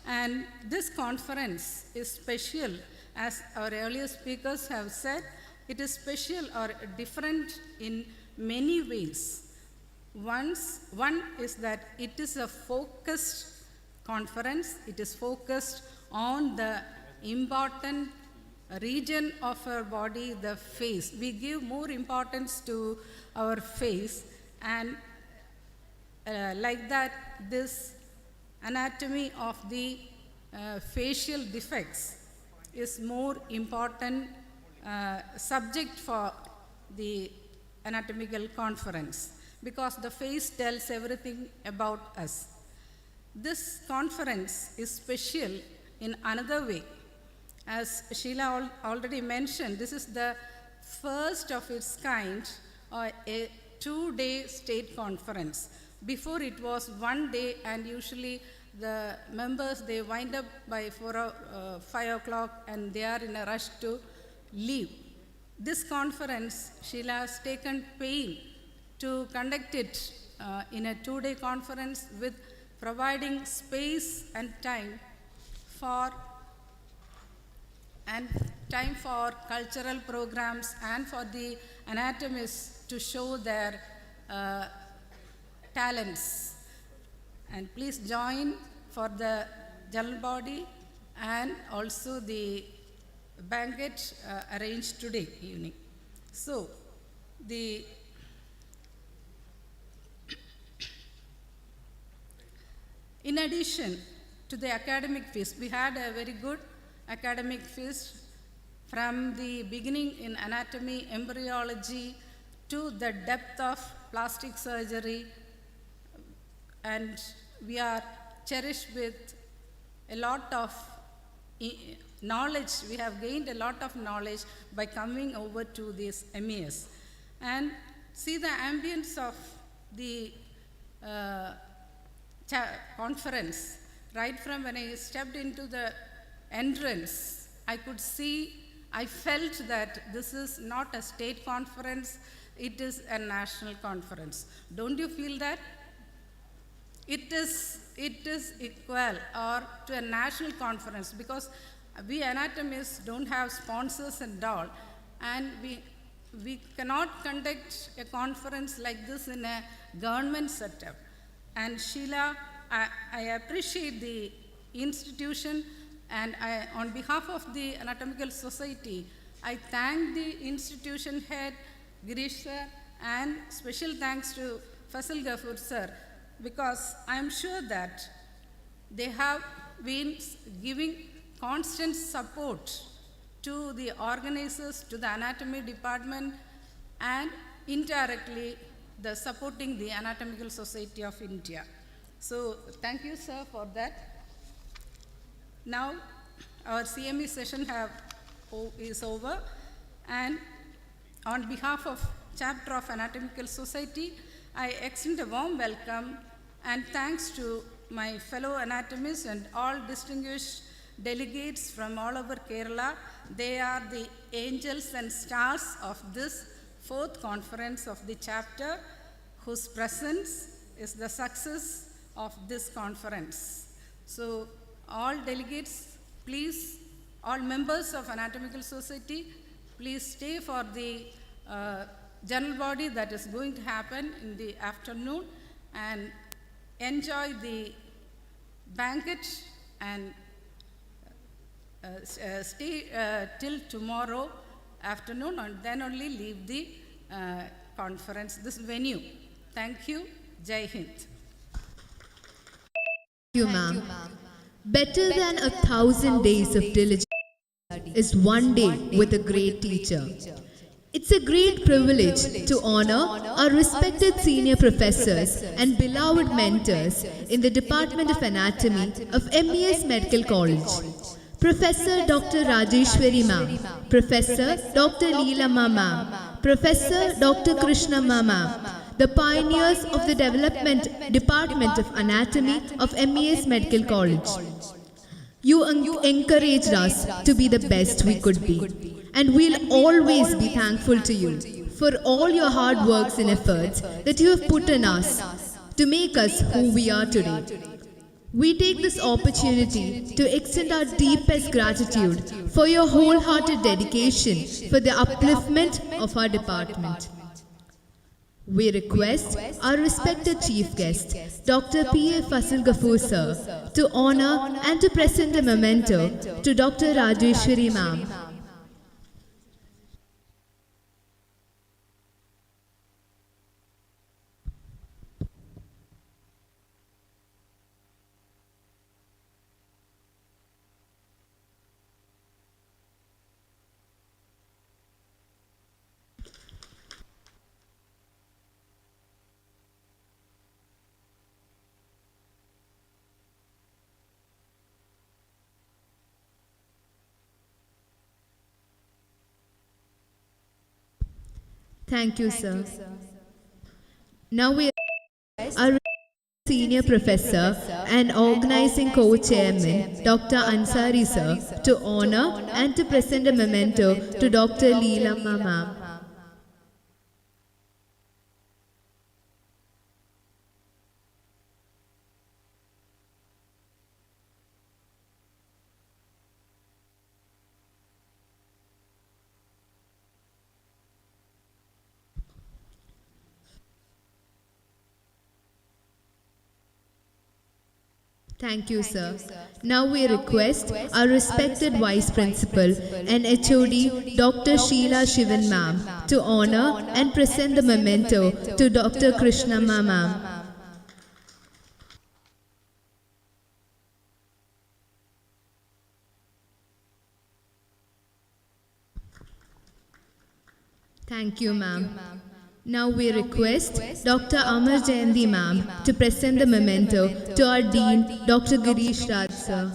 and this conference is special. As our earlier speakers have said, it is special or different in many ways. One is that it is a focused conference. It is focused on the important region of our body, the face. We give more importance to our face, and like that, this anatomy of the facial defects is more important subject for the anatomical conference, because the face tells everything about us. This conference is special in another way. As Sheila already mentioned, this is the first of its kind, a 2-day state conference. Before it was 1 day, and usually the members, they wind up by 5 o'clock and they are in a rush to leave. This conference, Sheila has taken pain to conduct it in a 2-day conference with providing space and time for cultural programs and for the anatomists to show their talents. And please join for the general body and also the banquet arranged today evening. So, in addition to the academic feast, we had a very good academic feast from the beginning in anatomy, embryology, to the depth of plastic surgery, and we are cherished with a lot of knowledge. We have gained a lot of knowledge by coming over to this MES. And see the ambience of the conference. Right from when I stepped into the entrance, I felt that this is not a state conference, it is a national conference. Don't you feel that? It is equal or to a national conference, because we anatomists don't have sponsors and all, and we cannot conduct a conference like this in a government setup. And Sheila, I appreciate the institution, and on behalf of the Anatomical Society, I thank the institution head, Girish sir, and special thanks to Faisal Ghafoor sir, because I am sure that they have been giving constant support to the organizers, to the anatomy department, and indirectly supporting the Anatomical Society of India. So thank you, sir, for that. Now our CME session is over, and on behalf of Chapter of Anatomical Society, I extend a warm welcome and thanks to my fellow anatomists and all distinguished delegates from all over Kerala. They are the angels and stars of this fourth conference of the chapter, whose presence is the success of this conference. So all delegates, please, all members of Anatomical Society, please stay for the general body that is going to happen in the afternoon and enjoy the banquet and stay till tomorrow afternoon and then only leave the conference, this venue. Thank you. Jai Hind. Thank you, ma'am. Better than 1,000 days of diligence is one day with a great teacher. It's a great privilege to honor our respected senior professors and beloved mentors in the Department of Anatomy of MES Medical College. Professor Dr. Rajeshwari ma'am, Professor Dr. Leelama ma'am, Professor Dr. Krishna ma'am, the pioneers of the Department of Anatomy of MES Medical College. You encouraged us to be the best we could be, and we'll always be thankful to you for all your hard works and efforts that you have put in us to make us who we are today. We take this opportunity to extend our deepest gratitude for your wholehearted dedication for the upliftment of our department. We request our respected chief guest, Dr. P.A. Fasil Ghafoor sir, to honor and to present a memento to Dr. Rajeshwari ma'am. Thank you, sir. Now we our senior professor and organizing co-chairman, Dr. Ansari sir, to honor and to present a memento to Dr. Leelama ma'am. Thank you, sir. Now we request our respected Vice Principal and HOD, Dr. Sheila Shivan ma'am, to honor and present the memento to Dr. Krishna ma'am. Thank you, ma'am. Now we request Dr. Amar Jayanti ma'am to present the memento to our Dean, Dr. Girish Raj sir.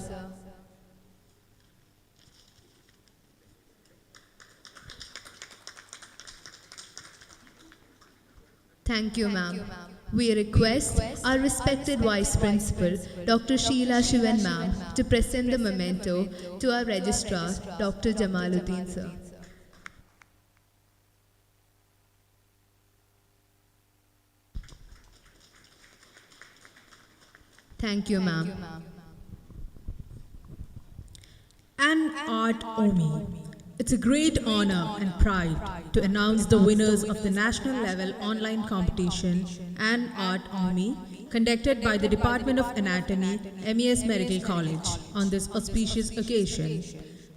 Thank you, ma'am. We request our respected Vice Principal, Dr. Sheila Shivan ma'am, to present the memento to our Registrar, Dr. Jamaluddin sir. Thank you, ma'am. An-Art-Omy. It's a great honor and pride to announce the winners of the national level online competition An-Art-Omy, conducted by the Department of Anatomy, MES Medical College, on this auspicious occasion.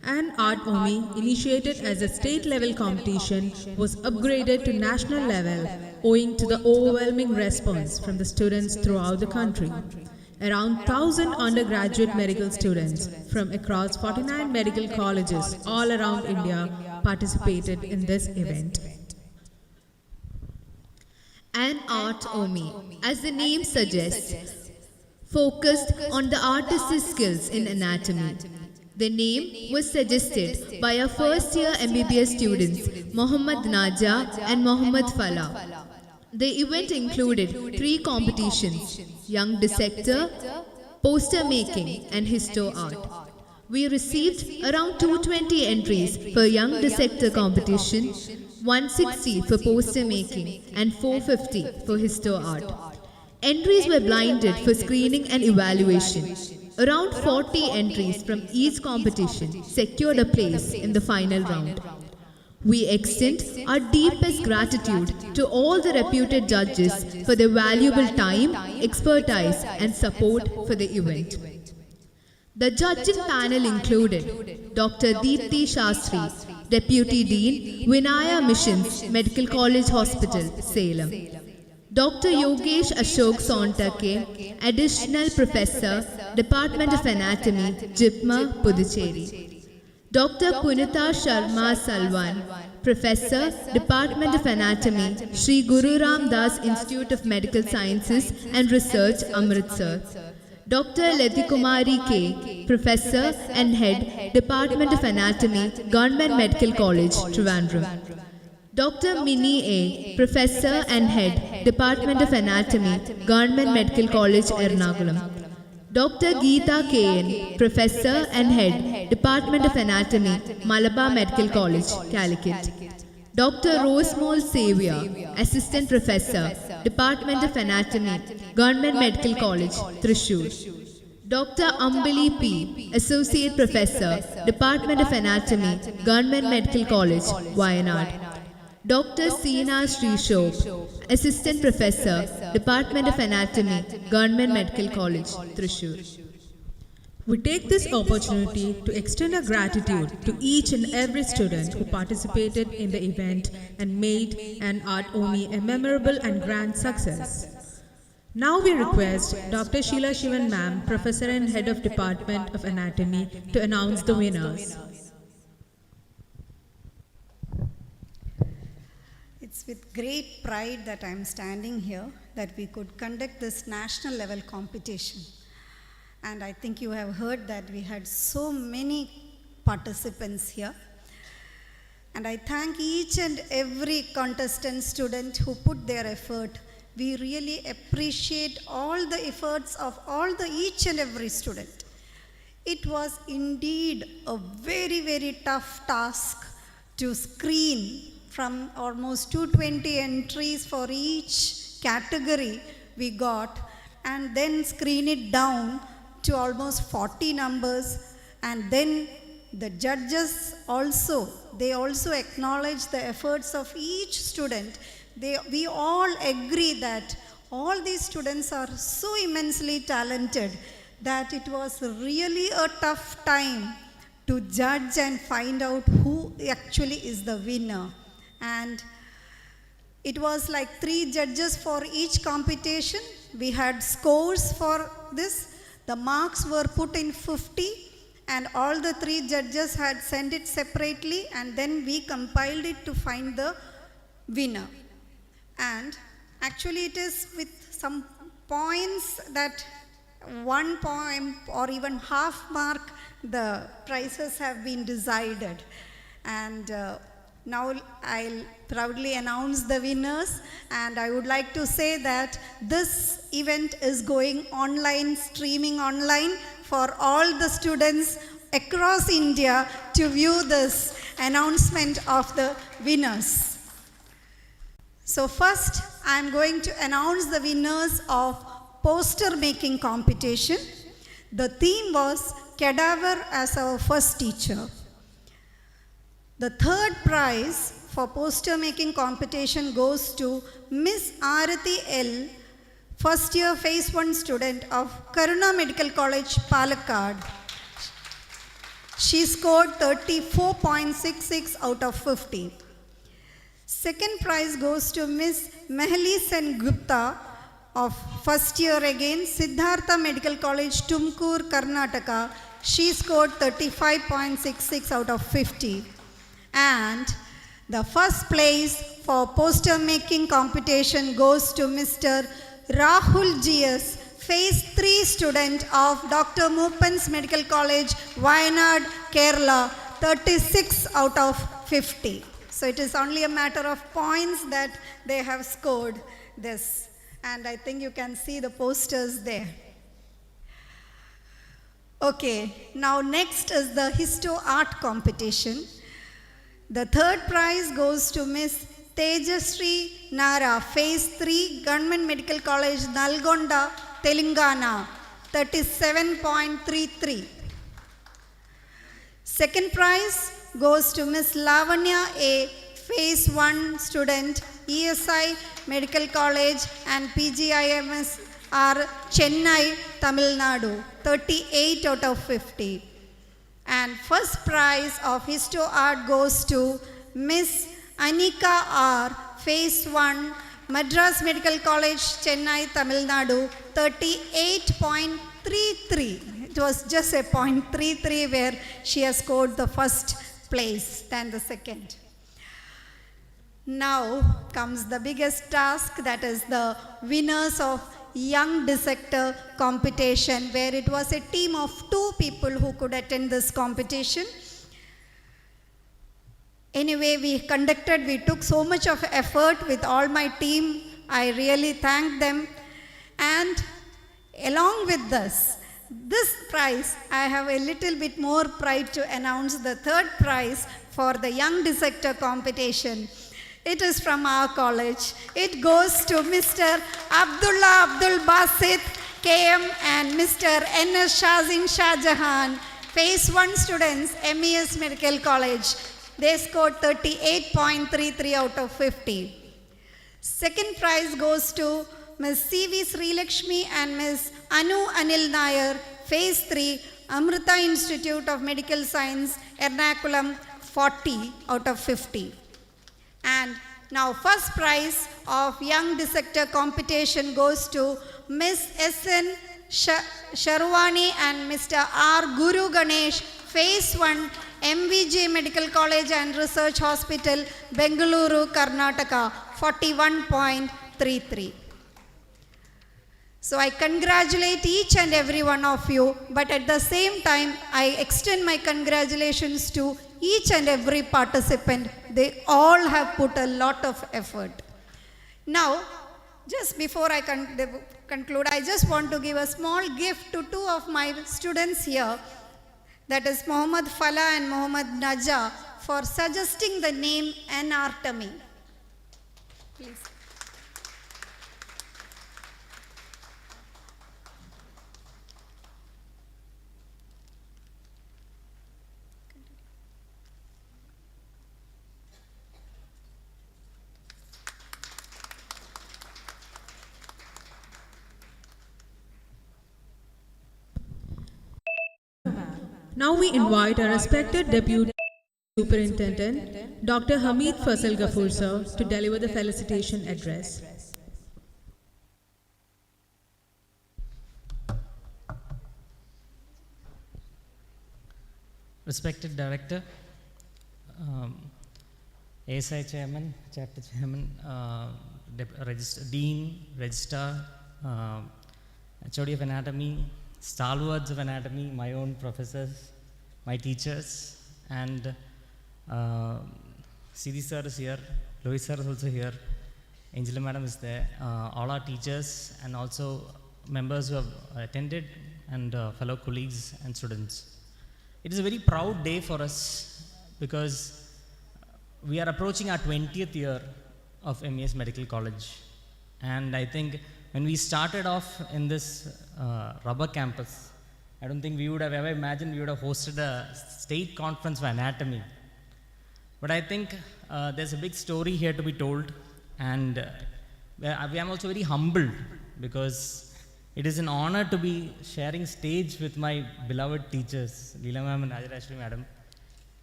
An-Art-Omy, initiated as a state-level competition, was upgraded to national level owing to the overwhelming response from the students throughout the country. Around 1,000 undergraduate medical students from across 49 medical colleges all around India participated in this event. An-Art-Omy, as the name suggests, focused on the artist's skills in anatomy. The name was suggested by our first-year MBBS students, Mohammad Naja and Mohammad Falah. The event included 3 competitions: Young Dissector, Poster Making and Histo Art. We received around 220 entries for Young Dissector competition, 160 for poster making, and 450 for histo-art. Entries were blinded for screening and evaluation. Around 40 entries from each competition secured a place in the final round. We extend our deepest gratitude to all the reputed judges for their valuable time, expertise, and support for the event. The judging panel included Dr. Deepthi Shastri, Deputy Dean, Vinaya Missions, Medical College Hospital, Salem. Dr. Yogesh Ashok Sontake, Additional Professor, Department of Anatomy, JIPMA, Puducherry. Dr. Punita Sharma Salwan, Professor, Department of Anatomy, Sri Guru Ram Das Institute of Medical Sciences and Research, Amritsar. Dr. Letikumari K, Professor and Head, Department of Anatomy, Government Medical College, Trivandrum. Dr. Mini A, Professor and Head, Department of Anatomy, Government Medical College, Ernakulam. Dr. Geeta K.N., Professor and Head, Department of Anatomy, Malabar Medical College, Calicut. Dr. Rosemole Xavier, Assistant Professor, Department of Anatomy, Government Medical College, Thrissur. Dr. Ambali P., Associate Professor, Department of Anatomy, Government Medical College, Wayanad. Dr. Seena Srishop, Assistant Professor, Department of Anatomy, Government Medical College, Thrissur. We take this opportunity to extend our gratitude to each and every student who participated in the event and made An-Art-Omy a memorable and grand success. Now we request Dr. Sheila Shivan Ma'am, Professor and Head of Department of Anatomy, to announce the winners. It's with great pride that I'm standing here that we could conduct this national level competition. And I think you have heard that we had so many participants here. And I thank each and every contestant student who put their effort. We really appreciate all the efforts of each and every student. It was indeed a very, very tough task to screen from almost 220 entries for each category we got, and then screen it down to almost 40 numbers. And then the judges also, they also acknowledge the efforts of each student. We all agree that all these students are so immensely talented that it was really a tough time to judge and find out who actually is the winner. And it was like 3 judges for each competition. We had scores for this. The marks were put in 50, and all the 3 judges had sent it separately, and then we compiled it to find the winner. And actually it is with some points, that 1 point or even half mark, the prizes have been decided. And now I'll proudly announce the winners, and I would like to say that this event is going online, streaming online for all the students across India to view this announcement of the winners. So first, I'm going to announce the winners of poster making competition. The theme was Cadaver as our first teacher. The third prize for poster making competition goes to Miss Arathi L, first year phase 1 student of Karuna Medical College, Palakkad. She scored 34.66 out of 50. Second prize goes to Miss Mehli Sen Gupta of first year again, Siddhartha Medical College, Tumkur, Karnataka. She scored 35.66 out of 50. And the first place for poster making competition goes to Mr. Rahul GS, phase 3 student of Dr. Moopan's Medical College, Wayanad, Kerala, 36 out of 50. So it is only a matter of points that they have scored this. And I think you can see the posters there. Okay, now next is the histo art competition. The third prize goes to Miss Tejasri Nara, Phase 3, Government Medical College, Nalgonda, Telangana, 37.33. Second prize goes to Miss Lavanya A, Phase 1 student, ESI Medical College and PGIMS R, Chennai, Tamil Nadu, 38 out of 50. And first prize of Histo Art goes to Miss Anika R, Phase 1, Madras Medical College, Chennai, Tamil Nadu, 38.33. It was just a 0.33 where she has scored the first place than the second. Now comes the biggest task, that is the winners of Young Dissector competition, where it was a team of 2 people who could attend this competition. Anyway, we took so much of effort with all my team. I really thank them. And along with this prize, I have a little bit more pride to announce the third prize for the Young Dissector competition. It is from our college. It goes to Mr. Abdullah Abdul Basit, KM, and Mr. N.S. Shazin Shahjahan, Phase 1 students, MES Medical College. They scored 38.33 out of 50. Second prize goes to Ms. C.V. Sri Lakshmi and Ms. Anu Anil Nair, Phase 3, Amrita Institute of Medical Science, Ernakulam, 40 out of 50. And now first prize of Young Dissector competition goes to Ms. S.N. Sharwani and Mr. R. Guru Ganesh, Phase 1, MVJ Medical College and Research Hospital, Bengaluru, Karnataka, 41.33. So I congratulate each and every one of you, but at the same time, I extend my congratulations to each and every participant. They all have put a lot of effort. Now, just before I conclude, I just want to give a small gift to 2 of my students here. That is Mohammad Fala and Mohammad Naja, for suggesting the name An-Art-Omy. Please. Now we invite our respected Deputy Superintendent, Dr. Hamid Faisal Ghafoor sir, to deliver the felicitation address. Respected Director, ASI Chairman, Chapter Chairman, Dean, Registrar, HOD of Anatomy, stalwarts of anatomy, my own professors, my teachers, and CD sir is here, Louis sir is also here, Angela madam is there, all our teachers and also members who have attended and fellow colleagues and students. It is a very proud day for us because we are approaching our 20th year of MES Medical College, and I think when we started off in this rubber campus, I don't think we would have ever imagined we would have hosted a state conference for anatomy. But I think there's a big story here to be told, and I am also very humbled because it is an honor to be sharing stage with my beloved teachers, Leela ma'am and Rajarashri madam.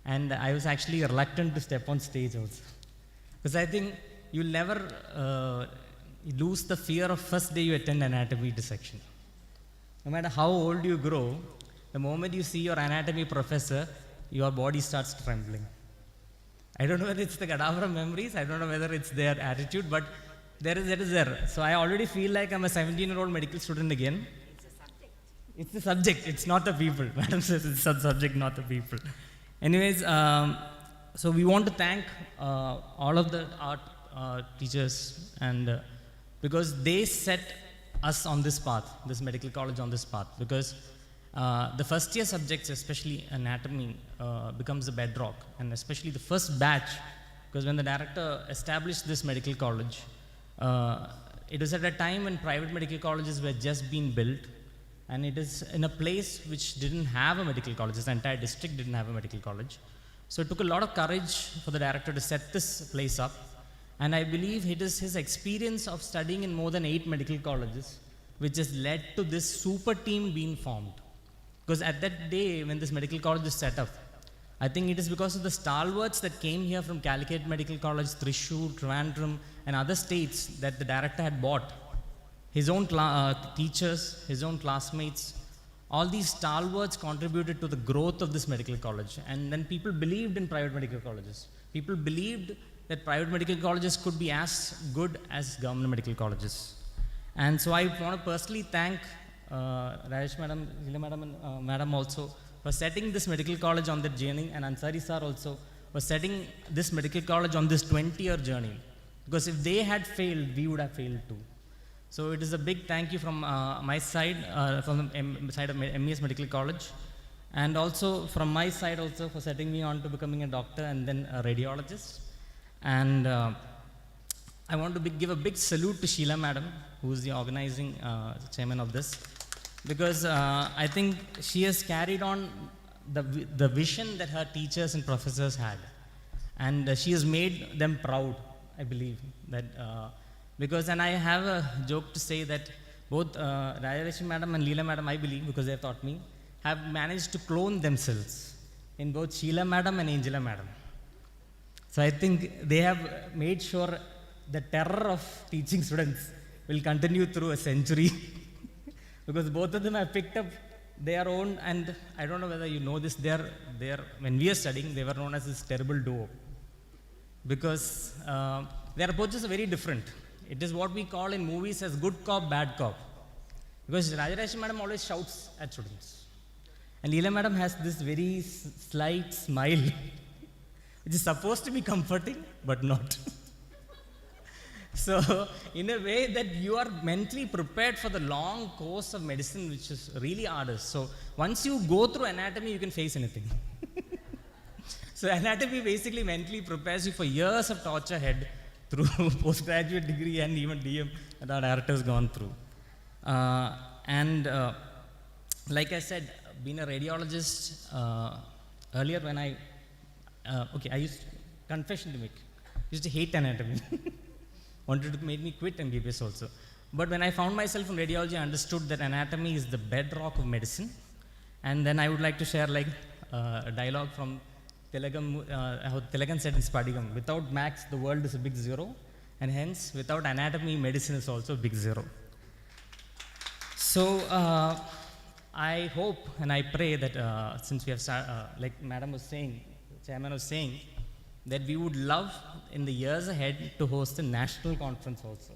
And I was actually reluctant to step on stage also. Because I think you'll never lose the fear of first day you attend anatomy dissection. No matter how old you grow, the moment you see your anatomy professor, your body starts trembling. I don't know whether it's the cadaver memories, I don't know whether it's their attitude, but it is there. So I already feel like I'm a 17-year-old medical student again. It's the subject, it's not the people. Madam says it's the subject, not the people. Anyways, so we want to thank all of the art teachers, and because they set us on this path, this medical college on this path, because The first year subjects, especially anatomy, becomes the bedrock, and especially the first batch, because when the director established this medical college, it was at a time when private medical colleges were just being built, and it is in a place which didn't have a medical college. This entire district didn't have a medical college. So it took a lot of courage for the director to set this place up, and I believe it is his experience of studying in more than 8 medical colleges which has led to this super team being formed. Because at that day when this medical college is set up, I think it is because of the stalwarts that came here from Calicut Medical College, Thrissur, Trivandrum, and other states that the director had bought. His own teachers, his own classmates, all these stalwarts contributed to the growth of this medical college. And then people believed in private medical colleges. People believed that private medical colleges could be as good as government medical colleges. And so I want to personally thank Rajesh Madam, Leela Madam, and Madam also for setting this medical college on that journey, and Ansari sir also for setting this medical college on this 20-year journey. Because if they had failed, we would have failed too. So it is a big thank you from my side, from the side of MES Medical College, and also from my side also for setting me on to becoming a doctor and then a radiologist. And I want to give a big salute to Sheila Madam, who is the organizing chairman of this, because I think she has carried on the vision that her teachers and professors had, and she has made them proud, I believe, that because, and I have a joke to say that both Rajarashmi Madam and Leela Madam, I believe, because they have taught me, have managed to clone themselves in both Sheila Madam and Angela Madam. So I think they have made sure the terror of teaching students will continue through a century because both of them have picked up their own, and I don't know whether you know this, when we are studying, they were known as this terrible duo because their approaches are very different. It is what we call in movies as good cop, bad cop. Because Rajarashmi Madam always shouts at students. And Leela Madam has this very slight smile, which is supposed to be comforting, but not. So, in a way that you are mentally prepared for the long course of medicine, which is really arduous. So, once you go through anatomy, you can face anything. So, anatomy basically mentally prepares you for years of torture ahead through postgraduate degree and even DM that our director has gone through. Like I said, being a radiologist, earlier when I used confession to make, used to hate anatomy. Wanted to make me quit MBBS also. But when I found myself in radiology, I understood that anatomy is the bedrock of medicine. And then I would like to share like a dialogue from Tilagam, how Tilagan said in Spadigam, without maths, the world is a big zero, and hence, without anatomy, medicine is also a big zero. So, I hope and I pray that since we have like Madam was saying, Chairman was saying, that we would love in the years ahead to host a national conference also.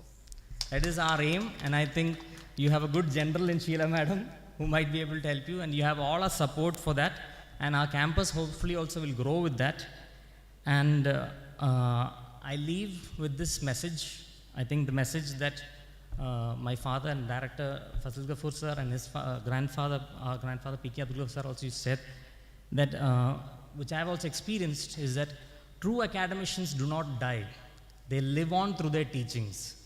That is our aim, and I think you have a good general in Sheila Madam who might be able to help you, and you have all our support for that. And our campus hopefully also will grow with that. And I leave with this message. I think the message that my father and director Fazil Ghafoor sir and his grandfather, our grandfather P.K. Abdul sir also said that, which I have also experienced, is that true academicians do not die. They live on through their teachings.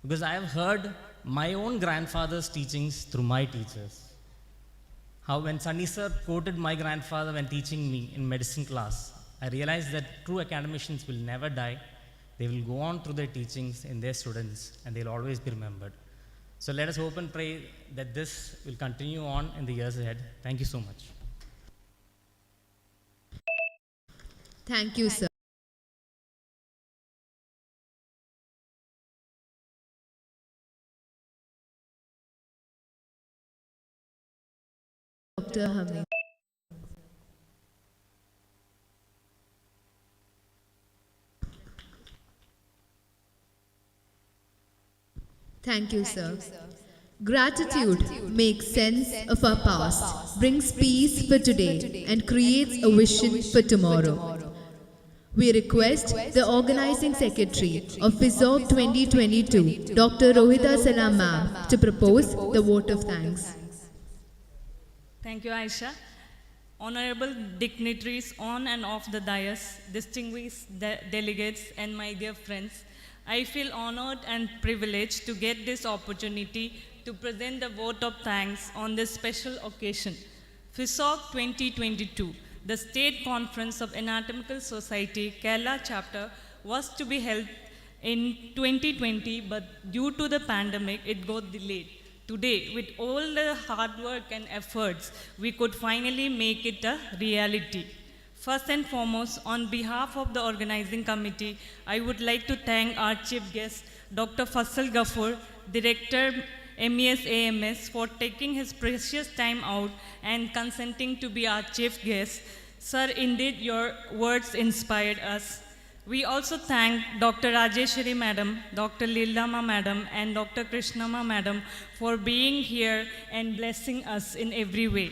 Because I have heard my own grandfather's teachings through my teachers. How when Sunny sir quoted my grandfather when teaching me in medicine class, I realized that true academicians will never die. They will go on through their teachings in their students, and they'll always be remembered. So let us hope and pray that this will continue on in the years ahead. Thank you so much. Thank you, sir. Dr. Hamid. Thank you, sir. Gratitude makes sense of our past, brings peace for today, and creates a vision for tomorrow. We request the Organizing Secretary of FIZZOG 2022, Dr. Rohita Salam Ma'am, to propose the vote of thanks. Thank you, Aisha. Honorable dignitaries on and off the dais, distinguished delegates, and my dear friends, I feel honored and privileged to get this opportunity to present the vote of thanks on this special occasion. FIZZOG 2022, the State Conference of Anatomical Society, Kerala chapter, was to be held in 2020, but due to the pandemic, it got delayed. Today, with all the hard work and efforts, we could finally make it a reality. First and foremost, on behalf of the organizing committee, I would like to thank our chief guest, Dr. Faisal Ghaffur, Director MES AMS, for taking his precious time out and consenting to be our chief guest. Sir, indeed, your words inspired us. We also thank Dr. Rajeshwari Madam, Dr. Lilama Madam, and Dr. Krishnama Madam for being here and blessing us in every way.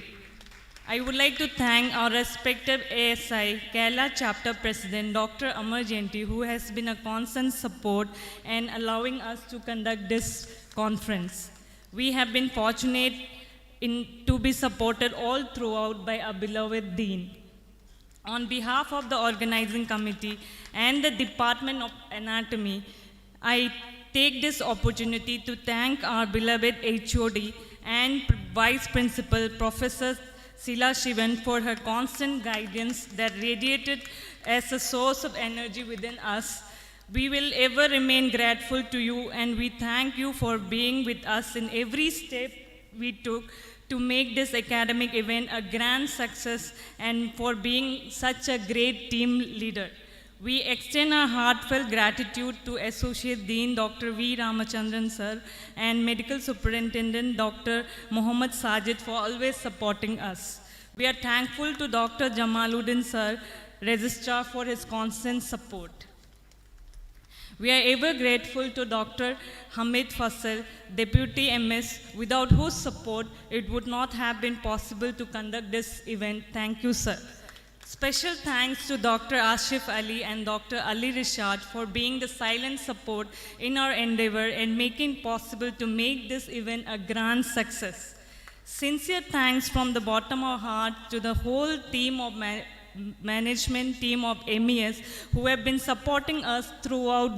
I would like to thank our respected ASI, Kerala Chapter President, Dr. Amar Jainti, who has been a constant support and allowing us to conduct this conference. We have been fortunate to be supported all throughout by our beloved Dean. On behalf of the organizing committee and the Department of Anatomy, I take this opportunity to thank our beloved HOD and Vice Principal, Professor Sila Shivan, for her constant guidance that radiated as a source of energy within us. We will ever remain grateful to you, and we thank you for being with us in every step we took to make this academic event a grand success and for being such a great team leader. We extend our heartfelt gratitude to Associate Dean Dr. V. Ramachandran Sir and Medical Superintendent Dr. Muhammad Sajid for always supporting us. We are thankful to Dr. Jamaluddin Sir, Registrar, for his constant support. We are ever grateful to Dr. Hamid Faisal, Deputy MS, without whose support it would not have been possible to conduct this event. Thank you, sir. Special thanks to Dr. Ashif Ali and Dr. Ali Rishad for being the silent support in our endeavor and making possible to make this event a grand success. Sincere thanks from the bottom of our heart to the whole team of management team of MES who have been supporting us throughout.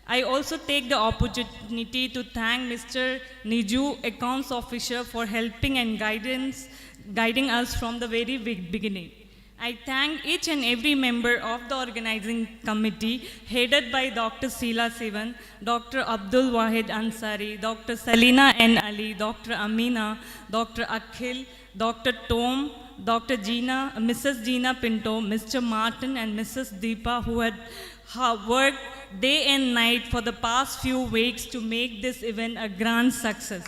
I also take the opportunity to thank Mr. Niju, Accounts Officer, for helping and guiding us from the very beginning. I thank each and every member of the organizing committee, headed by Dr. Sila Sivan, Dr. Abdul Wahid Ansari, Dr. Salina N. Ali, Dr. Amina, Dr. Akhil, Dr. Tom, Dr. Gina, Mrs. Gina Pinto, Mr. Martin, and Mrs. Deepa, who had worked day and night for the past few weeks to make this event a grand success.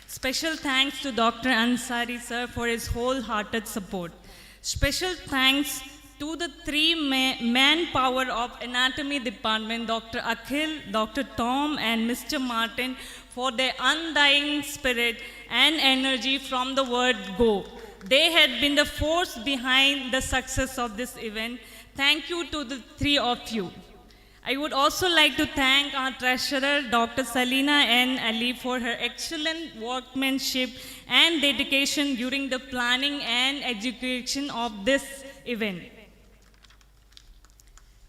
Special thanks to Dr. Ansari sir for his wholehearted support. Special thanks to the three manpower of anatomy department, Dr. Akhil, Dr. Tom, and Mr. Martin, for their undying spirit and energy from the word go. They had been the force behind the success of this event. Thank you to the three of you. I would also like to thank our treasurer, Dr. Salina N. Ali, for her excellent workmanship and dedication during the planning and execution of this event.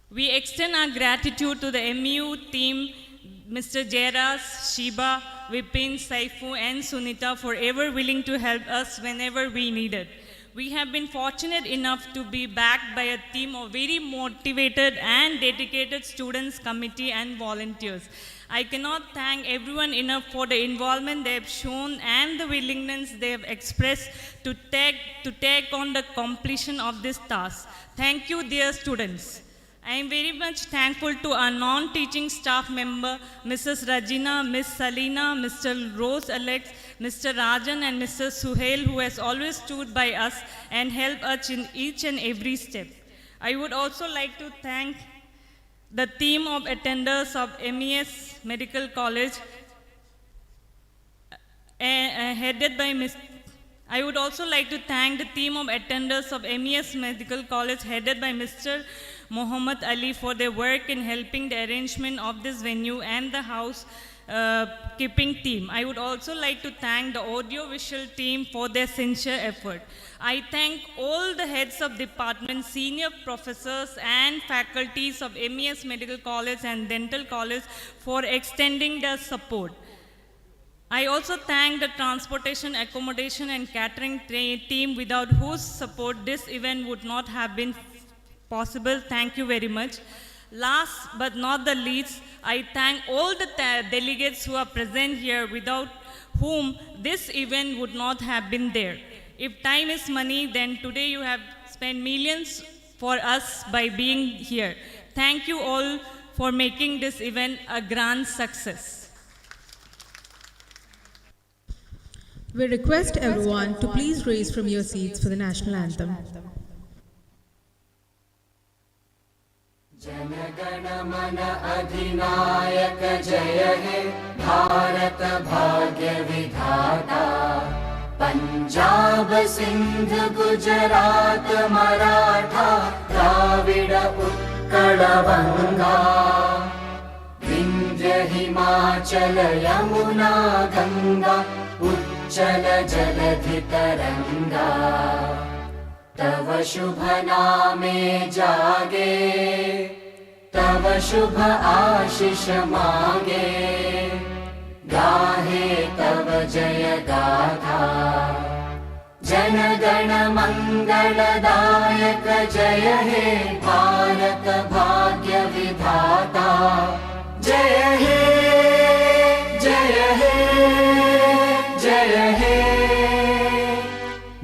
We extend our gratitude to the MU team, Mr. Jairas, Shiba, Vipin, Saifu, and Sunita, for ever willing to help us whenever we needed. We have been fortunate enough to be backed by a team of very motivated and dedicated students, committee, and volunteers. I cannot thank everyone enough for the involvement they have shown and the willingness they have expressed to take on the completion of this task. Thank you, dear students. I am very much thankful to our non-teaching staff member, Mrs. Rajina, Ms. Salina, Mr. Rose Alex, Mr. Rajan, and Mr. Suhail, who has always stood by us and helped us in each and every step. I would also like to thank the team of attenders of MES Medical College, headed by Ms. I would also like to thank the team of attenders of MES Medical College, headed by Mr. Muhammad Ali, for their work in helping the arrangement of this venue and the house keeping team. I would also like to thank the audio-visual team for their sincere effort. I thank all the heads of departments, senior professors and faculties of MES Medical College and Dental College for extending their support. I also thank the transportation, accommodation and catering team without whose support this event would not have been possible. Thank you very much. Last but not the least, I thank all the delegates who are present here without whom this event would not have been there. If time is money, then today you have spent millions for us by being here. Thank you all for making this event a grand success. We request everyone to please raise from your seats for the national anthem. Jana Gana Mana अधिनायक जय हे भारत भाग्य विधाता पंजाब सिंध गुजरात मराठा द्राविड उत्कल बंगा विंध्य हिमाचल यमुना गंगा उच्चल जलधि तरंगा तव शुभ नामे जागे तव शुभ आशीष मागे गाहे तव जय गाथा जन गण मंगलदायक जय हे भारत भाग्य विधाता जय हे जय हे जय हे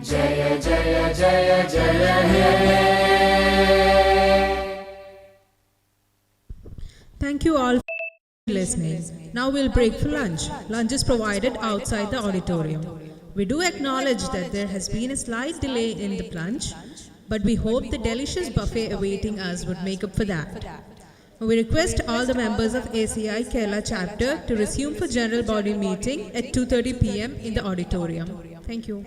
जय जय जय जय हे. Thank you all for listening. Now we'll break for lunch. Lunch is provided outside the auditorium. We do acknowledge that there has been a slight delay in the lunch, but we hope the delicious buffet awaiting us would make up for that. We request all the members of ACI Kerala chapter to resume for general body meeting at 2:30 p.m. in the auditorium. Thank you.